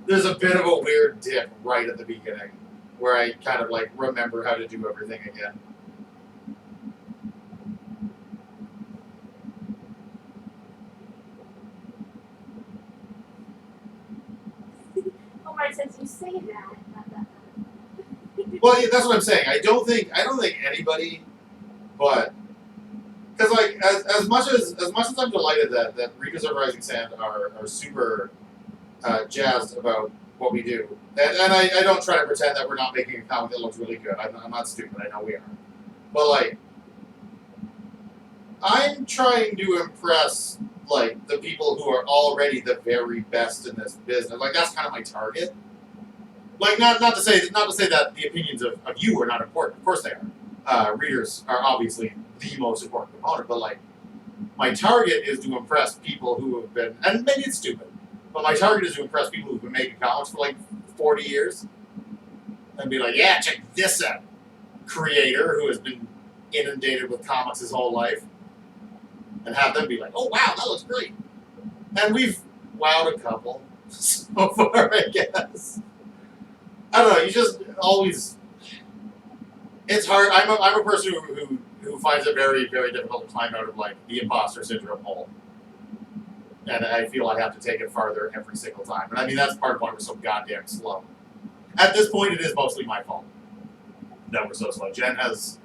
a bit of a weird dip right at the beginning where I kind of like remember how to do everything again. Omar says you say that. Well, yeah, that's what I'm saying. I don't think anybody, but because like as much as I'm delighted that Reapers of Rising Sand are super jazzed about what we do, and I don't try to pretend that we're not making a comic that looks really good. I'm not stupid. I know we are, but like I'm trying to impress like the people who are already the very best in this business. Like that's kind of my target. Like not to say that the opinions of you are not important. Of course they are. Readers are obviously the most important component. But like my target is to impress people who have been, and maybe it's stupid, but my target is to impress people who've been making comics for like 40 years, and be like, yeah, check this out, creator who has been inundated with comics his whole life, and have them be like, oh wow, that looks great. And we've wowed a couple so far, I guess. I don't know. You just always. It's hard. I'm a person who finds it very, very difficult to climb out of like the imposter syndrome hole, and I feel I have to take it farther every single time. And I mean that's part of why we're so goddamn slow. At this point, it is mostly my fault that we're so slow. Jen has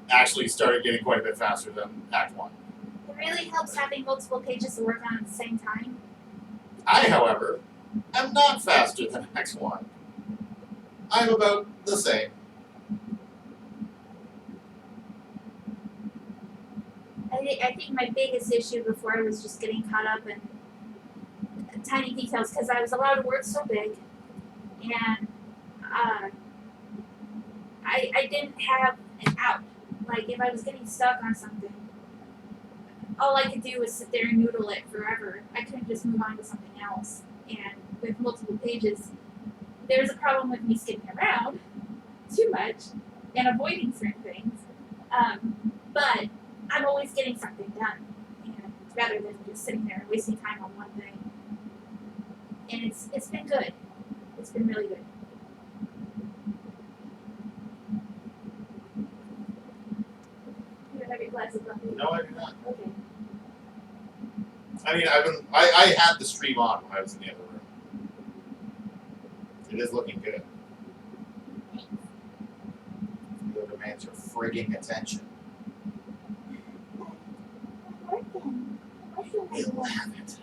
actually started getting quite a bit faster than Act 1. It really helps having multiple pages to work on at the same time. I, however, am not faster than Act 1. I'm about the same. I think my biggest issue before I was just getting caught up in tiny details because I was allowed to work so big, and I didn't have an out. Like if I was getting stuck on something, all I could do was sit there and noodle it forever. I couldn't just move on to something else. And with multiple pages, there's a problem with me skipping around too much and avoiding certain things. But I'm always getting something done, and rather than just sitting there and wasting time on one thing. And it's been good. It's been really good. You don't have your glasses on, do you? No, I do not. Okay. I mean, I had the stream on when I was in the other room. It is looking good. It demands your frigging attention. Working. I feel like We'll have it.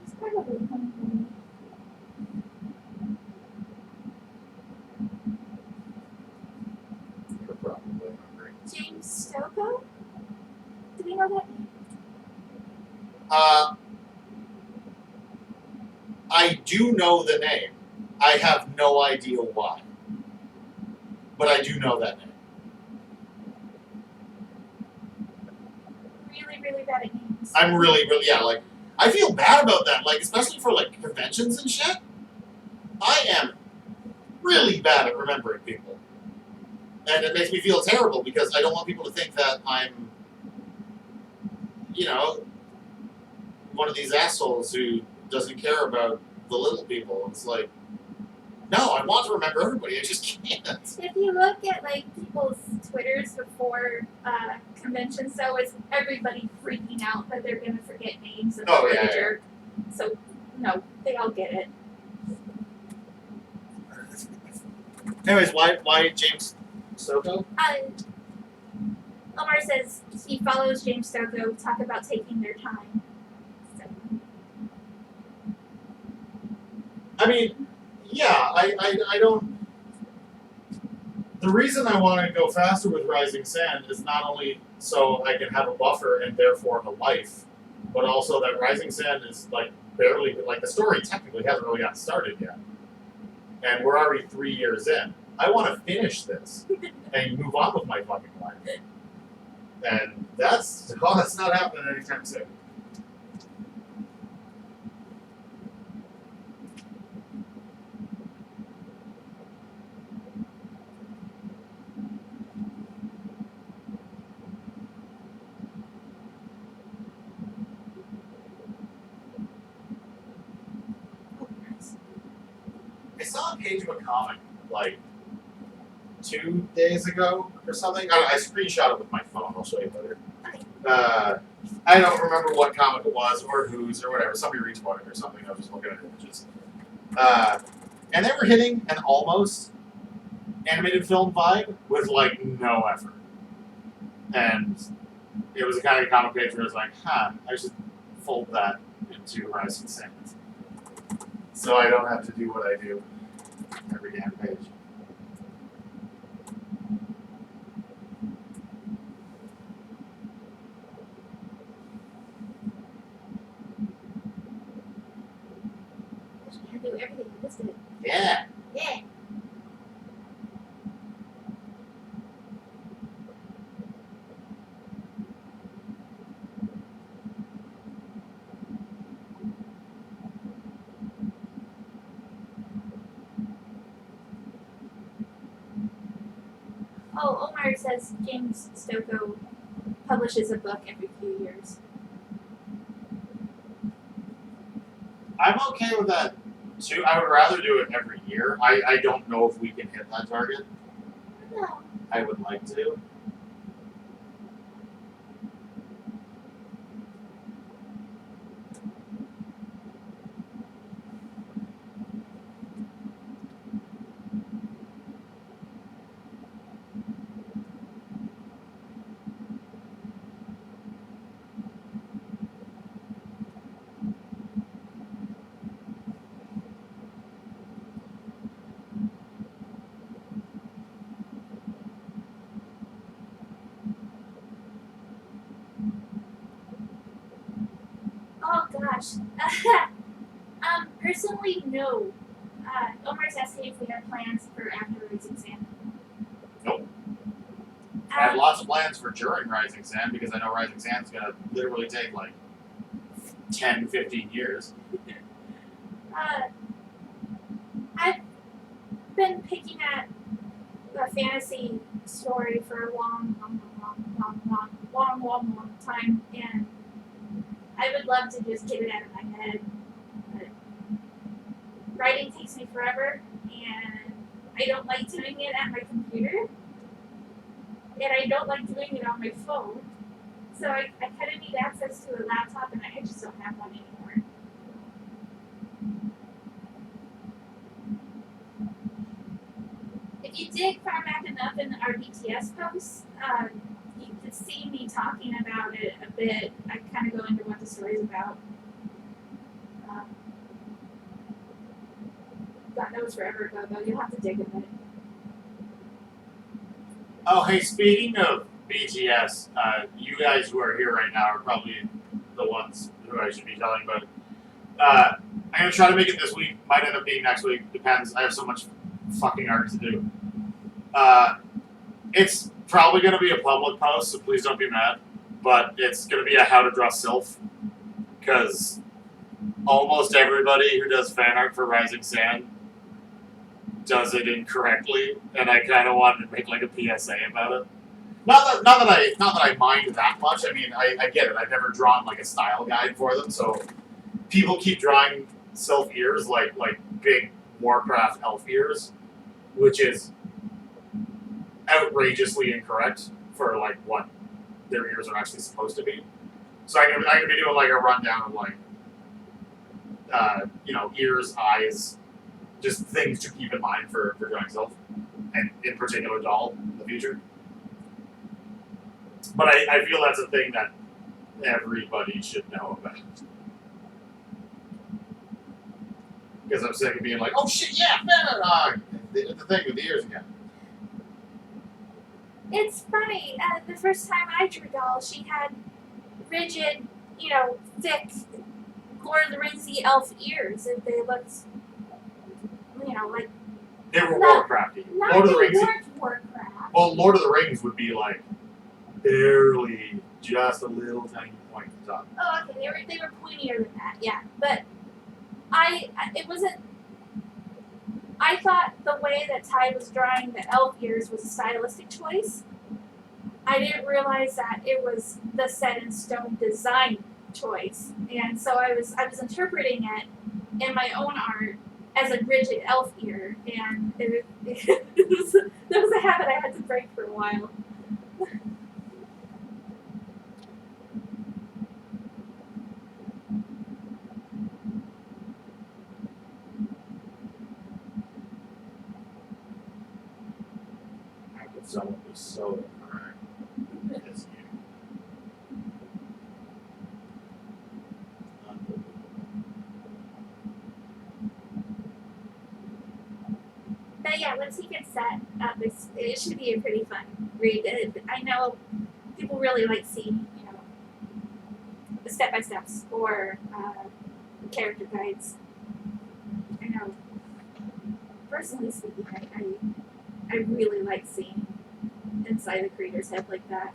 it's probably coming from me. You're probably hungry. James Stocco? Do we know that name? I do know the name. I have no idea why. But I do know that name. Really, really bad at names. I'm really, yeah, like, I feel bad about that, like, especially for, like, conventions and shit. I am really bad at remembering people. And it makes me feel terrible because I don't want people to think that I'm, you know, one of these assholes who doesn't care about the little people. It's like, no, I want to remember everybody, I just can't. If you look at like people's Twitters before conventions, so it's everybody freaking out that they're gonna forget names and look like a jerk. So no, they all get it. Anyways, why James Stocco? Omar says he follows James Stocco talk about taking their time. So. I mean, yeah, I don't. The reason I want to go faster with Rising Sand is not only so I can have a buffer and therefore a life, but also that Rising Sand is like barely, like the story technically hasn't really gotten started yet. And we're already 3 years in. I want to finish this and move on with my fucking life. And that's not happening anytime soon. I saw a page of a comic like 2 days ago or something. I screenshot it with my phone. I'll show you later. I don't remember what comic it was or whose or whatever. Somebody retweeted or something. I was just looking at images. And they were hitting an almost animated film vibe with like no effort. And it was the kind of comic page where it was like, I should fold that into Rising Sand. So I don't have to do what I do every damn page. You do everything you listed. Yeah. Yeah. Oh, Omar says James Stocco publishes a book every few years. I'm okay with that too. I would rather do it every year. I don't know if we can hit that target. No. I would like to. house? Personally, no. Omar's asking if we have plans for after Rising Sand. Nope. I have lots of plans for during Rising Sand because I know Rising Sand is going to literally take like 10, 15 years. I've been picking at a fantasy story for a long time, and I would love to just get it out of my head. But writing takes me forever, and I don't like doing it at my computer, and I don't like doing it on my phone. So I kind of need access to a laptop, and I just don't have one anymore. If you dig far back enough in our BTS posts, you could see me talking about it a bit. I kind of go into what the story's about. God knows forever ago, though. You'll have to dig a bit. Oh, hey, speaking of BTS, you guys who are here right now are probably the ones who I should be telling, but I'm going to try to make it this week. Might end up being next week. Depends. I have so much fucking art to do. It's probably going to be a public post, so please don't be mad. But it's going to be a how to draw Sylph. Because almost everybody who does fan art for Rising Sand does it incorrectly, and I kind of wanted to make like a PSA about it. Not that I mind that much. I mean, I get it. I've never drawn like a style guide for them, so people keep drawing Sylph ears like big Warcraft elf ears, which is outrageously incorrect for like what their ears are actually supposed to be. So I'm gonna be doing like a rundown of like ears, eyes, just things to keep in mind for drawing Sylph, and in particular doll in the future. But I feel that's a thing that everybody should know about. Because I'm sick of being like, oh shit, yeah, they did the thing with the ears again. It's funny. The first time I drew doll, she had rigid, thick Lord of the Ringsy elf ears, and they looked, like They were not- Warcrafty. not Lord of the they Rings. weren't Warcraft. Well, Lord of the Rings would be like barely just a little tiny point at the top. Oh, okay. They were pointier than that, yeah. But it wasn't. I thought the way that Ty was drawing the elf ears was a stylistic choice. I didn't realize that it was the set in stone design choice, and so I was interpreting it in my own art as a rigid elf ear, and that was a habit I had to break for a while. How could someone be so incorrect? As you. Unbelievable. But yeah, once he gets set up, it should be a pretty fun read. I know people really like seeing, the step-by-steps or character guides. I know, personally speaking, I really like seeing inside the creator's head like that.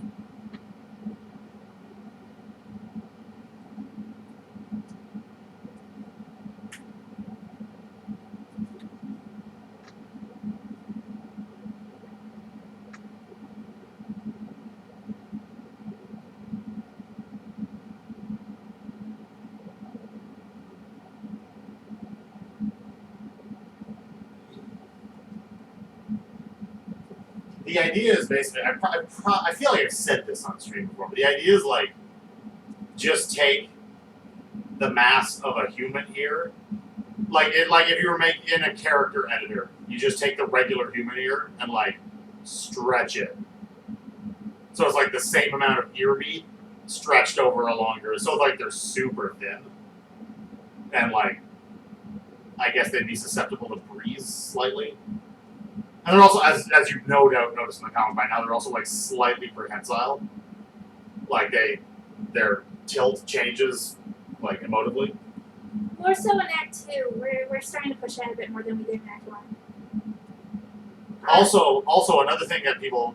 The idea is basically, I feel like I've said this on stream before, but the idea is like, just take the mass of a human ear, like if you were making a character editor, you just take the regular human ear and like stretch it. So it's like the same amount of ear meat stretched over a longer, so like they're super thin. And like, I guess they'd be susceptible to breeze slightly. And they're also, as you no doubt noticed in the comic by now, they're also like slightly prehensile. Like their tilt changes like emotively. More so in Act 2. We're starting to push ahead a bit more than we did in Act 1. Also another thing that people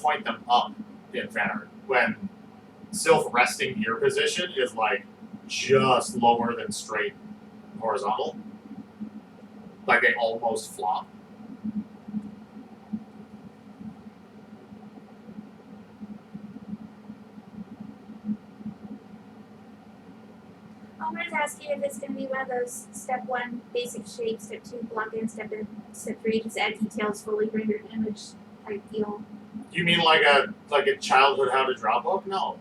point them up in fan art when Sylph resting ear position is like just lower than straight horizontal, like they almost flop. Homer's asking if it's going to be one of those step 1 basic shapes, step 2 block in, step 3 just add details, fully rendered image type deal. You mean like a childhood how to draw book? No,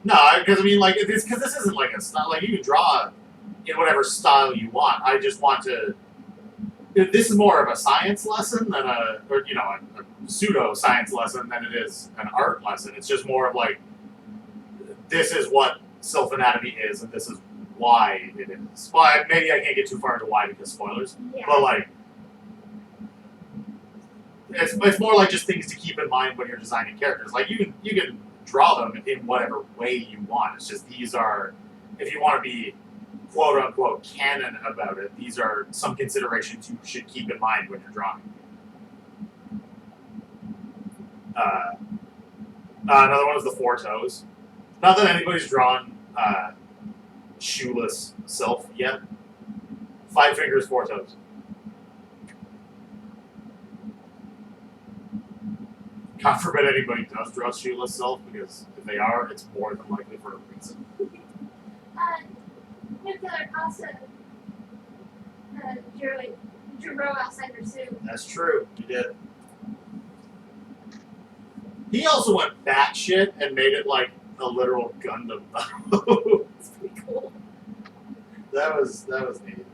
because I mean like because this isn't like a style. Like you can draw in whatever style you want. I just want to. This is more of a science lesson than a pseudo science lesson than it is an art lesson. It's just more of like this is what Sylph anatomy is, and this is why it is. Well, maybe I can't get too far into why because spoilers. Yeah. But like, it's more like just things to keep in mind when you're designing characters. Like you can draw them in whatever way you want. It's just these are, if you want to be quote unquote canon about it, these are some considerations you should keep in mind when you're drawing. Another one is the 4 toes. Not that anybody's drawn shoeless Sylph yet. 5 fingers, 4 toes. God forbid anybody does draw shoeless Sylph, because if they are, it's more than likely for a reason. Nuclear also drew Row outside her suit. That's true. He did. He also went batshit and made it like a literal Gundam. It's pretty cool. That was neat.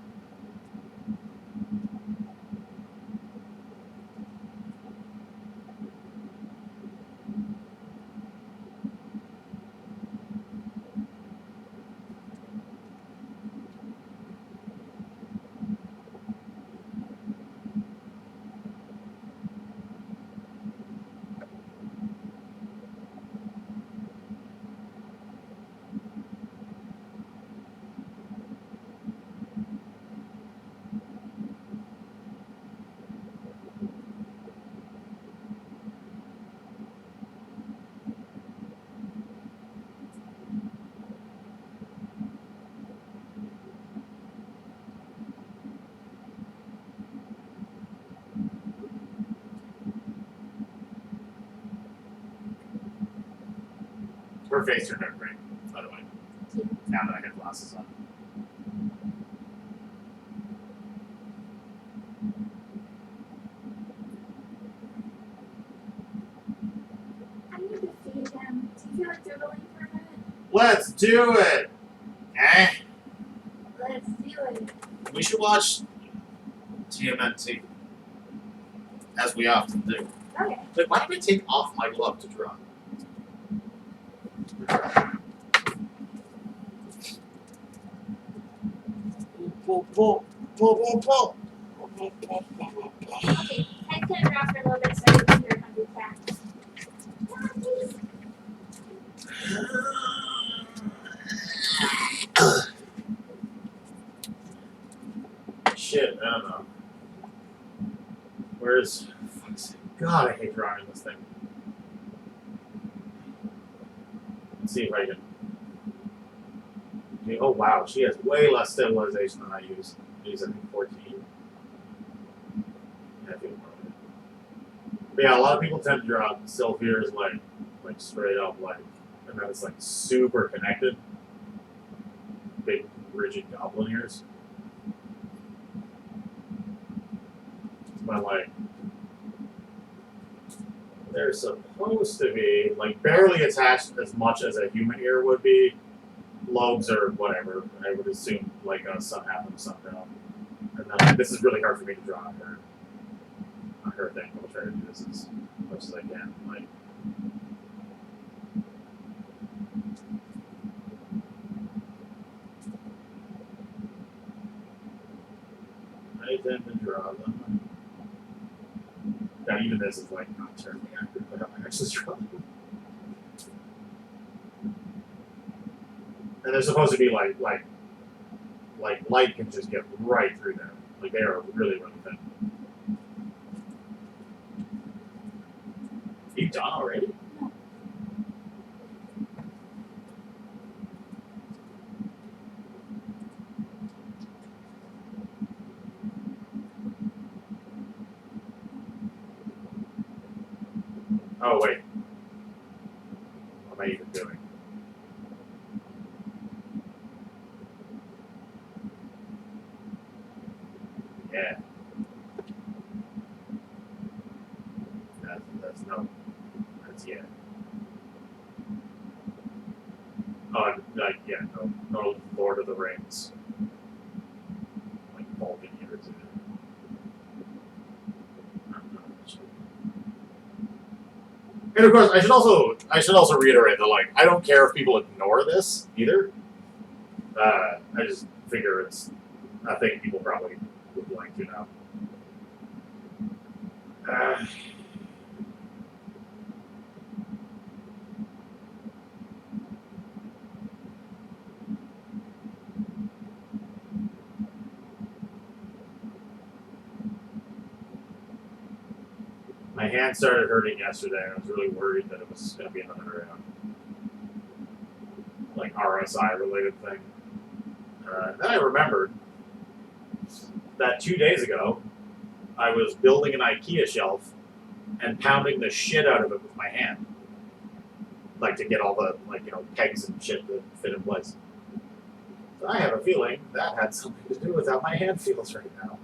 Her face turned out great, by the way. Now that I have glasses on. I need to feed him. Do you feel like doodling for a minute? Let's do it! Eh? Let's do it. We should watch TMNT, as we often do. Okay. Wait, why don't we take off my glove to draw? Pull. Okay. Head can drop for a little bit so you can hear 100 facts. Shit, I don't know. Where's... fuck's sake. God, I hate drawing this thing. Let's see if I can... Okay, oh wow, she has way less stabilization than I use. I use, I think, 14. Yeah, I think more of it. But yeah, a lot of people tend to draw Sylph here as like straight up like, and then it's like super connected. Big, rigid goblin ears. But like, they're supposed to be like barely attached as much as a human ear would be. Lobes or whatever, I would assume like some have them, some don't. And then this is really hard for me to draw on her thing. I'll try to do this as much as I can. Like, I tend to draw them. Now even this is like not terribly accurate, but how I actually draw them. And they're supposed to be like light can just get right through them. Like they are really, really thin. You done already? Oh wait. What am I even doing? Yeah. That's no. That's yeah. Oh, like yeah, no Lord of the Rings. Like Vulcan years in it. And of course, I should also reiterate that like I don't care if people ignore this either. I just figure it's a thing people probably would like to know. My hand started hurting yesterday, and I was really worried that it was going to be another like RSI related thing. Then I remembered that 2 days ago, I was building an IKEA shelf and pounding the shit out of it with my hand, like to get all the pegs and shit that fit in place. So I have a feeling that had something to do with how my hand feels right now.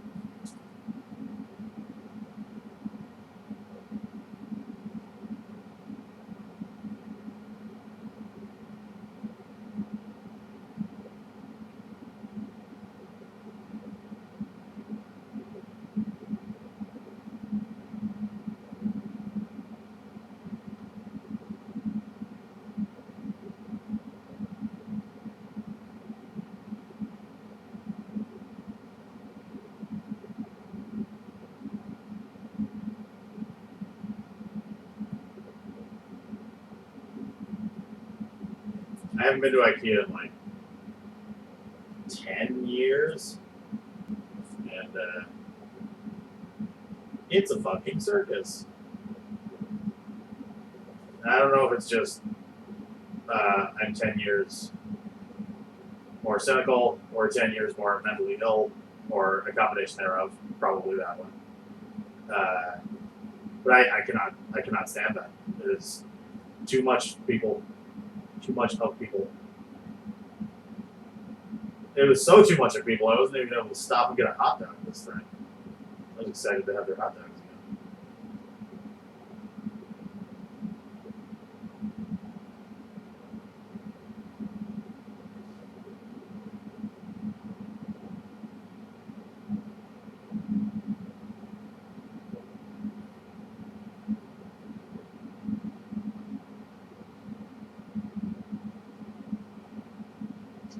I haven't been to IKEA in like 10 years, and it's a fucking circus. I don't know if it's just I'm 10 years more cynical, or 10 years more mentally ill, or a combination thereof. Probably that one. But I cannot stand that. It is too much people. Too much of people. It was so too much of people, I wasn't even able to stop and get a hot dog this time. I was excited to have their hot dogs again.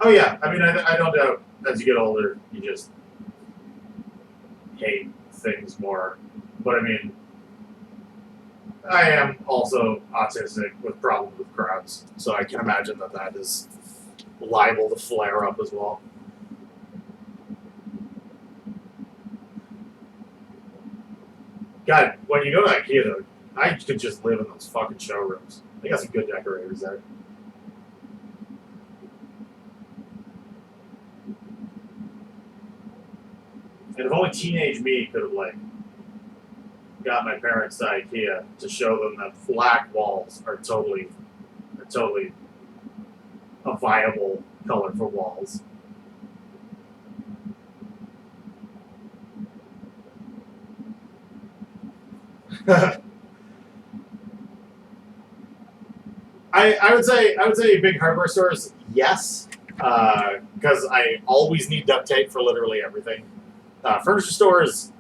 Oh yeah, I mean, I don't doubt as you get older, you just hate things more. But I mean, I am also autistic with problems with crowds, so I can imagine that is liable to flare up as well. God, when you go to IKEA, though, I could just live in those fucking showrooms. They got some good decorators there. And if only teenage me could have got my parents to IKEA to show them that black walls are totally a viable color for walls. I would say big hardware stores, yes, because I always need duct tape for literally everything. Furniture stores,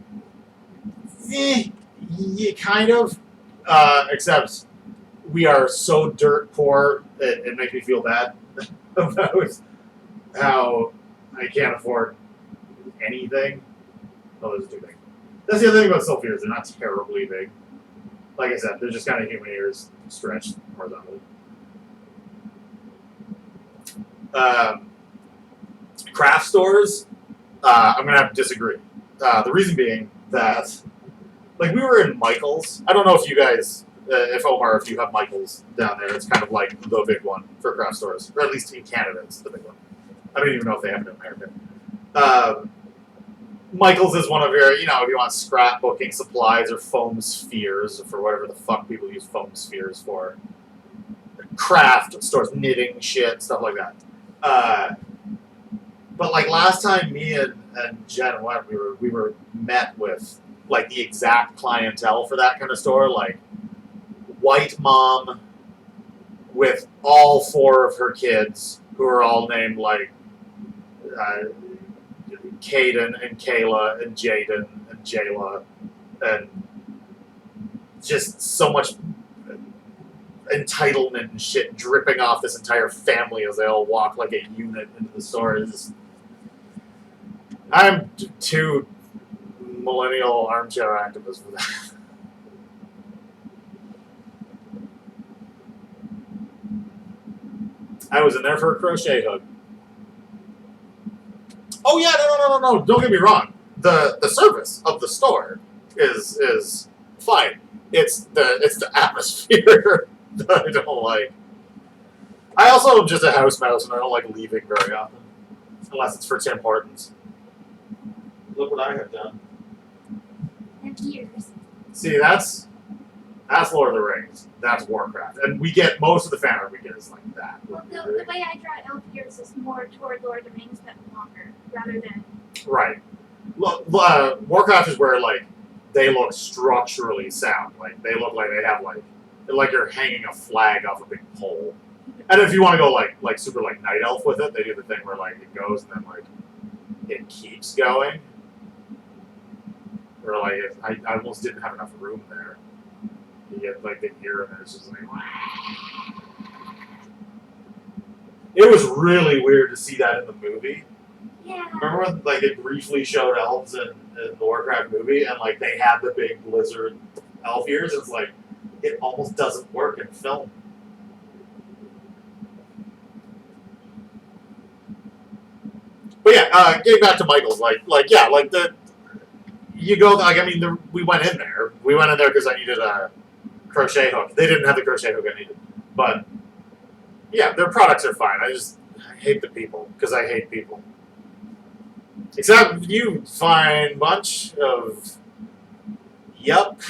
kind of, except we are so dirt poor that it makes me feel bad about how I can't afford anything. Oh, those are too big. That's the other thing about self-ears. They're not terribly big. Like I said, they're just kind of human ears stretched horizontally. Craft stores, I'm gonna have to disagree. The reason being that, like, we were in Michael's. I don't know if you guys, if Omar, if you have Michael's down there, it's kind of like the big one for craft stores, or at least in Canada, it's the big one. I don't even know if they have it in America. Michael's is one of your, if you want scrapbooking supplies or foam spheres, for whatever the fuck people use foam spheres for. Craft stores, knitting shit, stuff like that. But like last time me and Jenn went, we were met with like the exact clientele for that kind of store, like white mom with all 4 of her kids who are all named like Caden and Kayla and Jaden and Jayla, and just so much entitlement and shit dripping off this entire family as they all walk like a unit into the store. I'm too millennial armchair activist for that. I was in there for a crochet hook. Oh yeah, no. Don't get me wrong. The service of the store is fine. It's the atmosphere that I don't like. I also am just a house mouse and I don't like leaving very often. Unless it's for Tim Hortons. Look what I have done. And years. See, that's Lord of the Rings. That's Warcraft. And we get most of the fan art we get is like that. Well, the way I draw elf ears is more toward Lord of the Rings, but longer, rather than. Right. Warcraft is where like they look structurally sound. Like they look like they have like you're hanging a flag off a big pole. And if you want to go like super like night elf with it, they do the thing where like it goes and then like it keeps going. Or like I almost didn't have enough room there. You get like the ear and then it's just like. It was really weird to see that in the movie. Yeah. Remember when like they briefly showed elves in the Warcraft movie and like they had the big lizard elf ears? It's like it almost doesn't work in film. But yeah, getting back to Michael's, you go like we went in there. We went in there because I needed a crochet hook. They didn't have the crochet hook I needed, but yeah, their products are fine. I hate the people because I hate people. Except you fine bunch of yup.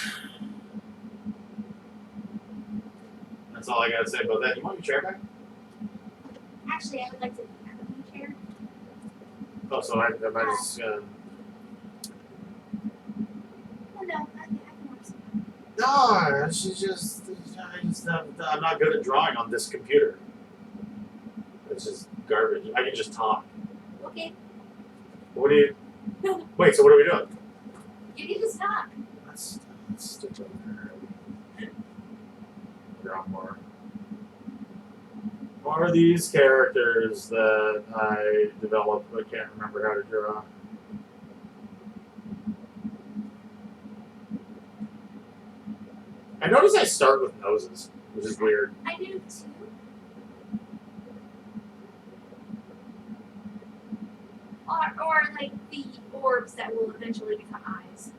That's all I gotta say about that. You want your chair back? Actually, I would like to have a new chair. Oh, so I just. Oh, no, I can watch some. No, I'm not good at drawing on this computer. It's just garbage. I can just talk. Okay. What do you? Wait. So what are we doing? You can just talk. Let's stick over there. Draw more. What are these characters that I developed? I can't remember how to draw. I notice I start with noses, which is weird. I do too. Or like the orbs that will eventually become eyes.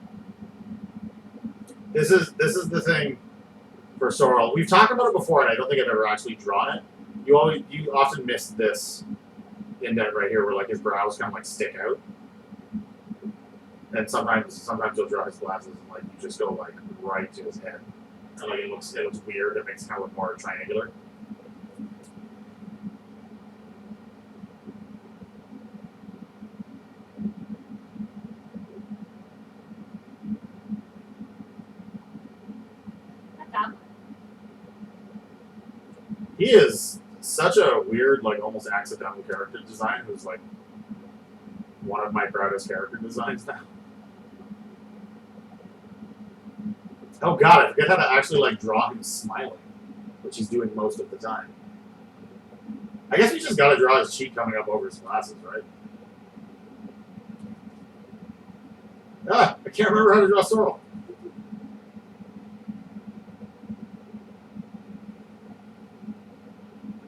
This is the thing for Sorrel. We've talked about it before, and I don't think I've ever actually drawn it. You often miss this indent right here, where like his brows kind of like stick out, and sometimes you'll draw his glasses and like you just go like right to his head, and like it looks weird. It makes it kind of look more triangular. He is such a weird, like almost accidental character design. Who's like one of my proudest character designs now. Oh god, I forget how to actually like draw him smiling, which he's doing most of the time. I guess we just gotta draw his cheek coming up over his glasses, right? Ah, I can't remember how to draw Sorrel.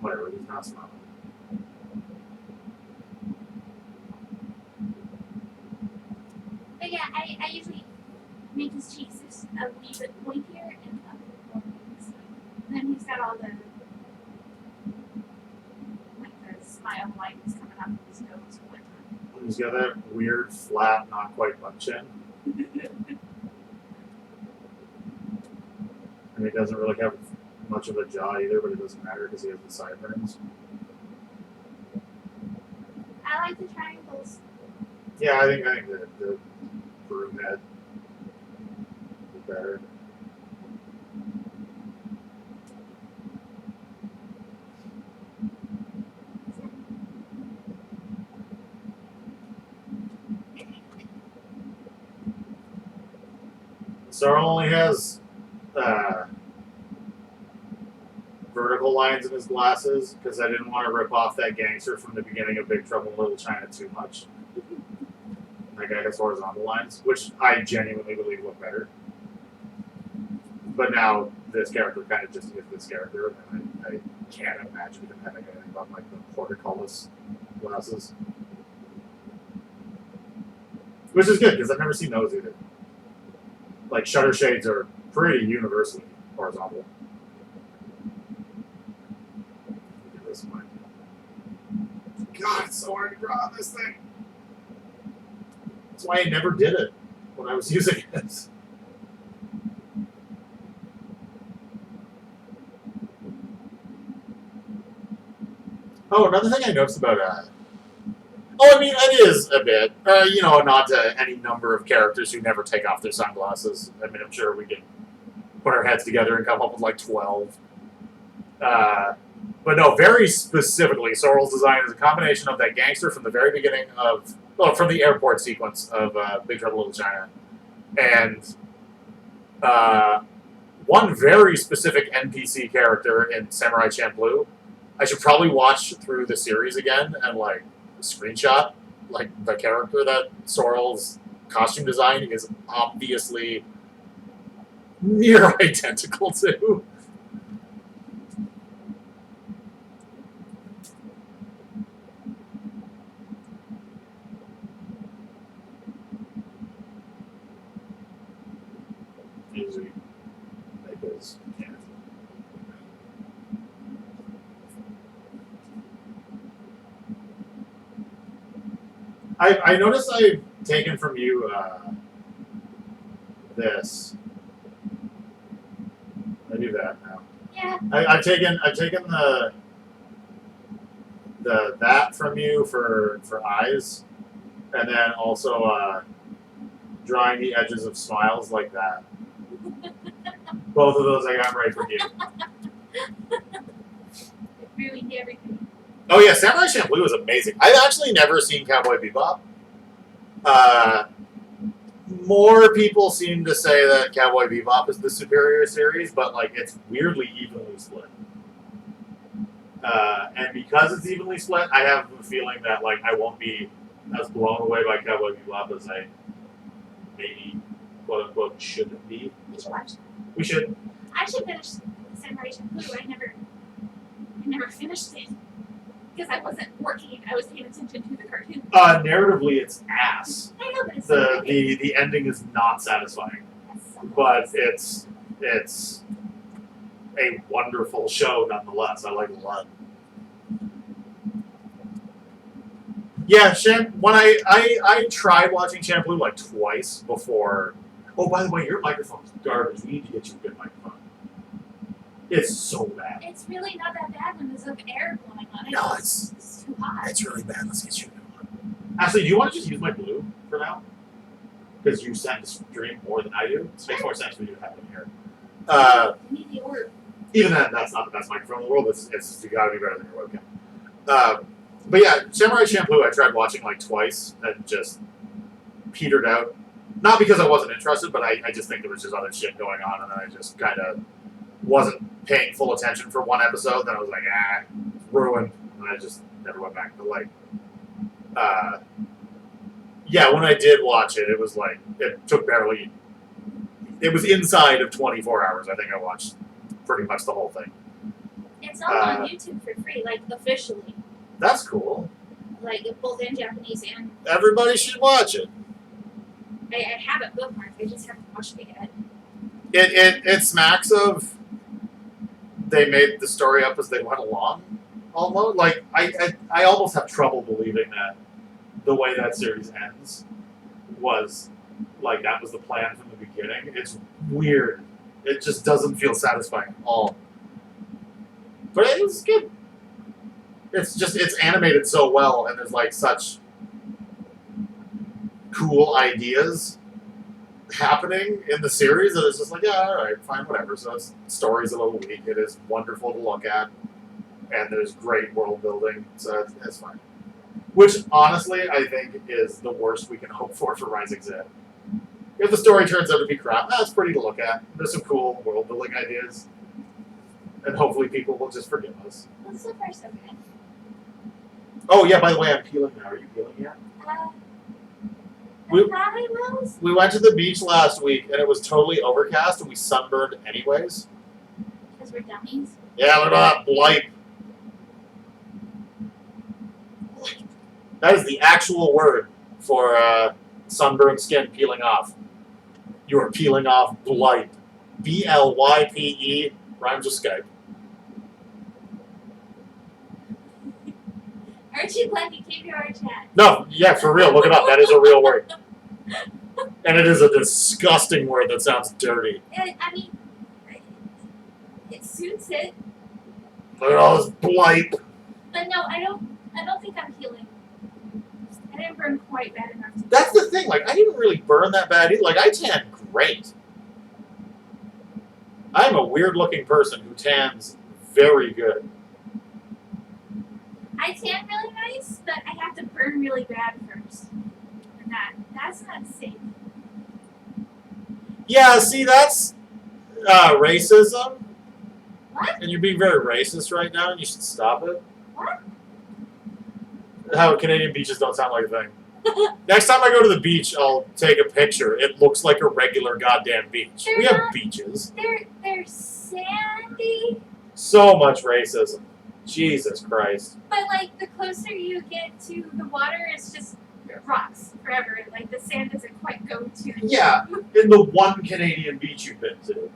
Whatever, he's not smiling. a wee bit pointier and a bit more wings. And then he's got all the smile lines coming out of his nose or whatnot. He's got that weird, flat, not quite butt chin. And he doesn't really have much of a jaw either, but it doesn't matter because he has the sideburns. I like the triangles. Yeah, I think the broom head is better. Sorrel only has vertical lines in his glasses because I didn't want to rip off that gangster from the beginning of Big Trouble in Little China too much. That guy has horizontal lines, which I genuinely believe look better. But now this character kind of just is this character, and I can't imagine him having anything but like the portcullis glasses. Which is good because I've never seen those either. Like shutter shades are pretty universally horizontal. Look at this one. God, it's so hard to draw on this thing. That's why I never did it when I was using it. Oh, another thing I noticed about I mean, it is a bit, not to any number of characters who never take off their sunglasses. I mean, I'm sure we can put our heads together and come up with like 12. But no, very specifically, Sorrel's design is a combination of that gangster from the very beginning from the airport sequence of Big Trouble in Little China, and one very specific NPC character in Samurai Champloo. I should probably watch through the series again and like screenshot like the character that Sorrel's costume design is obviously near identical to. Easy. Because, yeah. I noticed I've taken from you this. I do that now. Yeah. I've taken the that from you for eyes, and then also drawing the edges of smiles like that. Both of those I got right from you. It ruined everything. Oh yeah, Samurai Champloo was amazing. I've actually never seen Cowboy Bebop. More people seem to say that Cowboy Bebop is the superior series, but like it's weirdly evenly split. And because it's evenly split, I have a feeling that like I won't be as blown away by Cowboy Bebop as I maybe quote unquote shouldn't be. We should watch that. We should. I should finish Samurai Champloo. I never finished it. Because I wasn't working, I was paying attention to the cartoon. Narratively, it's ass. I know, but it's so The ending is not satisfying, so but it's a wonderful show nonetheless. I like it a lot. Yeah, when I tried watching Champloo like twice before. Oh, by the way, your microphone's garbage. We need to get you a good microphone. It's so bad. It's really not that bad when there's like air blowing on it. No, it's too hot. It's really bad. Let's get you a new one. Actually, do you want to just use my blue for now? Because you send the stream more than I do. It makes more sense for you to have it here. You need the order. Even then, that's not the best microphone in the world. It's got to be better than your webcam. But yeah, Samurai Champloo I tried watching like twice and just petered out. Not because I wasn't interested, but I just think there was just other shit going on, and then I just kind of wasn't paying full attention for one episode. Then I was like, ruined, and I just never went back. But like, yeah, when I did watch it, it was like it took barely. It was inside of 24 hours. I think I watched pretty much the whole thing. It's all on YouTube for free, like officially. That's cool. Like both in Japanese and. Everybody should watch it. I have it bookmarked. I just haven't watched it yet. It smacks of they made the story up as they went along. Almost like I almost have trouble believing that the way that series ends was like that was the plan from the beginning. It's weird. It just doesn't feel satisfying at all. But it was good. It's animated so well, and there's like such cool ideas happening in the series that it's just like, yeah, all right, fine, whatever. So its story's a little weak. It is wonderful to look at, and there's great world building, so it's fine. Which, honestly, I think is the worst we can hope for Rising Zed. If the story turns out to be crap, that's pretty to look at. There's some cool world building ideas, and hopefully people will just forgive us. Well, so far so good. Oh yeah, by the way, I'm peeling now. Are you peeling yet? I thought I was. We went to the beach last week, and it was totally overcast, and we sunburned anyways. Because we're dummies. Yeah, look at that blight. That is the actual word for sunburned skin peeling off. You are peeling off blight. BLYPE, rhymes with Skype. Archie Blanky, keep your chat. No, yeah, for real, look it up. That is a real word. And it is a disgusting word that sounds dirty. I mean, it suits it. Look at all this blight. But no, I don't think I'm healing. I didn't burn quite bad enough to. That's the thing, like, I didn't really burn that bad either. Like, I tan great. I'm a weird-looking person who tans very good. I tan really nice, but I have to burn really bad first. And that's not safe. Yeah, see, that's racism. What? And you're being very racist right now, and you should stop it. What? How Canadian beaches don't sound like a thing. Next time I go to the beach, I'll take a picture. It looks like a regular goddamn beach. They're We have not- beaches. They're sandy, So much racism. Jesus Christ. but like the closer you get to the water, it's just rocks forever. Like the sand doesn't quite go to. Yeah, in the one Canadian beach you've been to.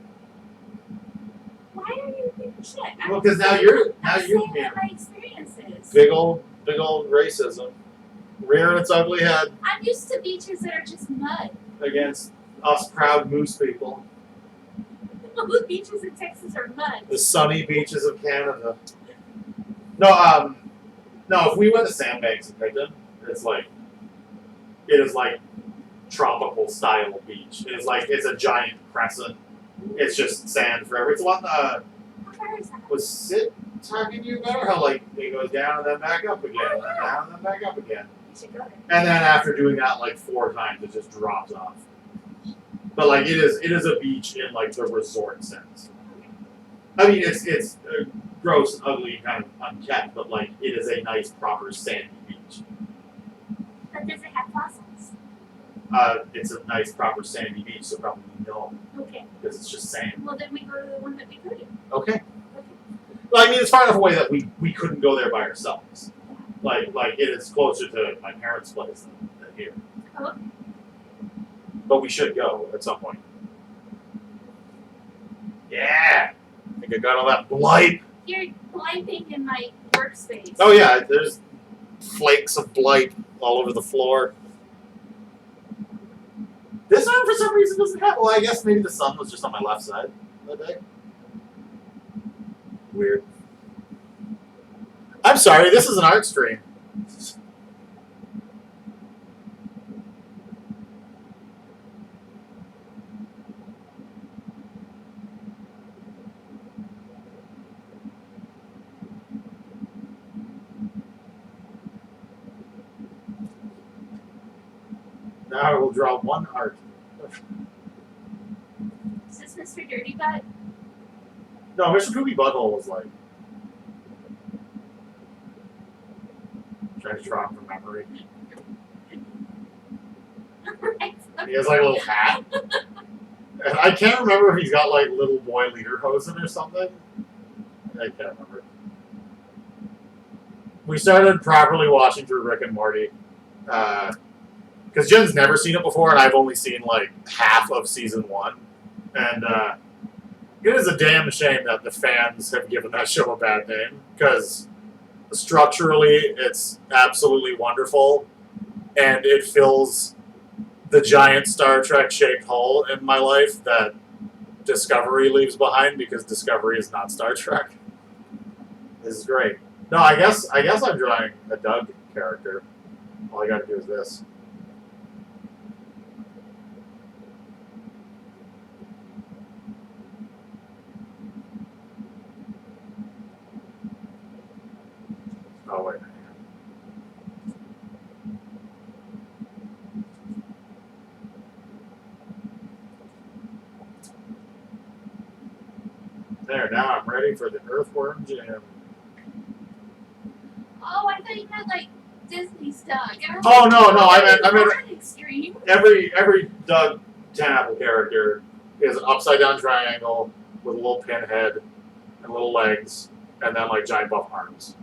Why are you doing shit? Well, because now you're I'm saying being what my experience is. big old racism, rearing its ugly head I'm used to beaches that are just mud. against us proud moose people. All the beaches in Texas are mud. The sunny beaches of Canada. No, if we went to Sandbanks in Picton, it is like tropical style beach. It's a giant crescent. It's just sand forever. It's one How far is that? was Sid talking to you about how like it goes down and then back up again, and then down and then back up again. We should go there. And then after doing that like 4 times, it just drops off. But like it is a beach in like the resort sense. I mean, it's gross and ugly, kind of unkept, but like it is a nice, proper sandy beach. But does it have fossils? It's a nice, proper sandy beach, so probably no, Okay. because it's just sand. Well, then we go to the one that we go to. Okay. Well, I mean, it's far enough away that we couldn't go there by ourselves. Like it is closer to my parents' place than here. Oh. But we should go at some point. Yeah. I think I got all that blight. You're blinding in my workspace. Oh yeah, there's flakes of blight all over the floor. This one, for some reason, doesn't have. Well, I guess maybe the sun was just on my left side that day. Weird. I'm sorry, this is an art stream. Now I will draw one art. Is this Mr. Dirty Butt? No, Mr. Poopy Butthole was like. Trying to draw him from memory. Right. He has like a little hat. And I can't remember if he's got like little boy lederhosen or something. I can't remember. We started properly watching through Rick and Morty. Because Jen's never seen it before, and I've only seen like half of season 1. And it is a damn shame that the fans have given that show a bad name, because structurally it's absolutely wonderful, and it fills the giant Star Trek shaped hole in my life that Discovery leaves behind, because Discovery is not Star Trek. This is great. No, I guess I'm drawing a Doug character. All I gotta do is this. Oh wait. There, now I'm ready for the Earthworm Jim. Oh, I thought you meant like Disney stuff. Oh no, I meant extreme. every Doug Tenapple character is an upside down triangle with a little pinhead and little legs and then like giant buff arms.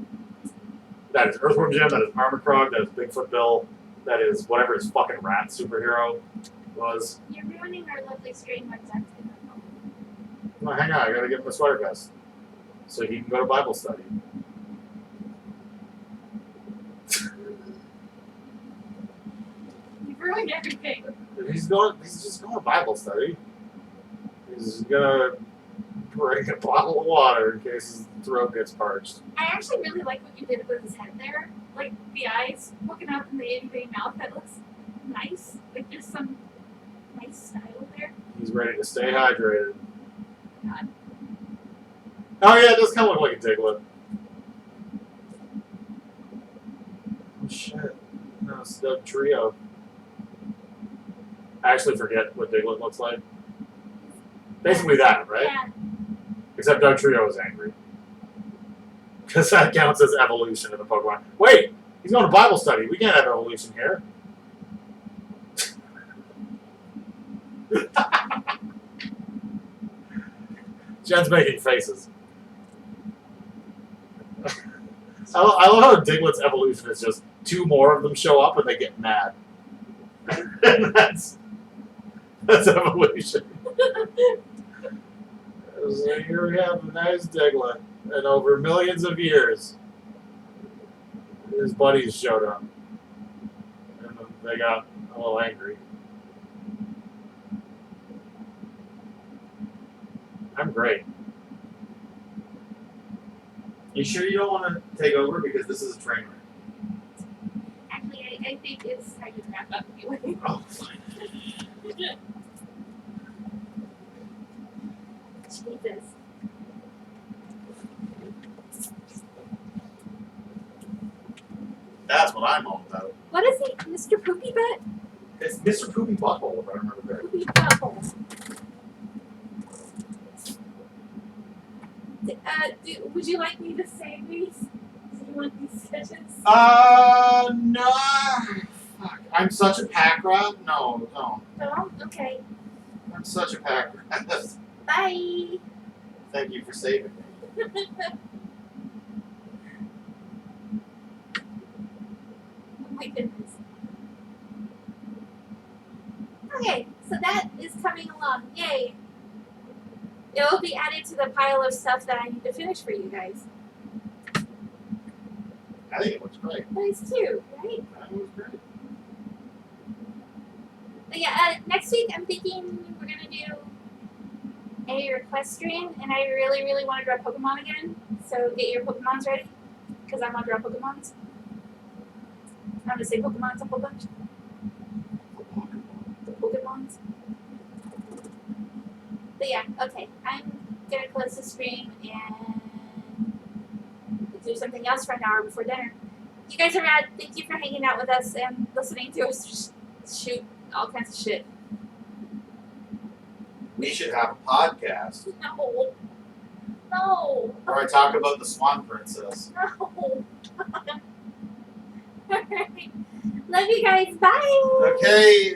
That is Earthworm Jim, that is Armorcrog, that is Bigfoot Bill, that is whatever his fucking rat superhero was. You're ruining our lovely stream on Zach's No, hang on, I gotta give him a sweater vest so he can go to Bible study. You've ruined everything. He's just going to Bible study. He's gonna bring a bottle of water in case his throat gets parched. I actually really like what you did with his head there. Like the eyes poking out from the itty mouth. That looks nice. Like there's some nice style there. He's ready to stay hydrated. God. Oh yeah, it does kind of look like a Diglett. Oh shit. No, it's the trio. I actually forget what Diglett looks like. Basically that, right? Yeah. Except Doug Trio is angry. Because that counts as evolution in the Pokemon. Wait! He's going to Bible study. We can't have evolution here. Jen's making faces. I love how Diglett's evolution is just two more of them show up and they get mad. And that's evolution. So here we have a nice Diglett, and over millions of years, his buddies showed up, and they got a little angry. I'm great. You sure you don't want to take over because this is a train wreck? Actually, I think it's time to wrap up anyway. Oh, fine. Jesus. That's what I'm all about. What is he? Mr. Poopy Butt? It's Mr. Poopy Butthole, if I remember correctly. Poopy Butthole. Would you like me to say these? Do you want these sketches? No. Fuck. I'm such a pack rat. No. No? Okay. I'm such a pack rat. Bye. Thank you for saving me. Oh my goodness. Okay, so that is coming along. Yay. It will be added to the pile of stuff that I need to finish for you guys. I think it looks great. But it's cute, right? That was great. But yeah, next week I'm thinking we're gonna do a request stream, and I really, really want to draw Pokemon again. So get your Pokemons ready, because I want to draw Pokemons. I'm gonna say Pokemons a whole bunch. The Pokemons. But yeah, okay. I'm gonna close the stream and do something else for an hour before dinner. You guys are rad. Thank you for hanging out with us and listening to us shoot all kinds of shit. We should have a podcast No. No. where I talk about the Swan Princess. No. Alright. Love you guys. Bye. Okay.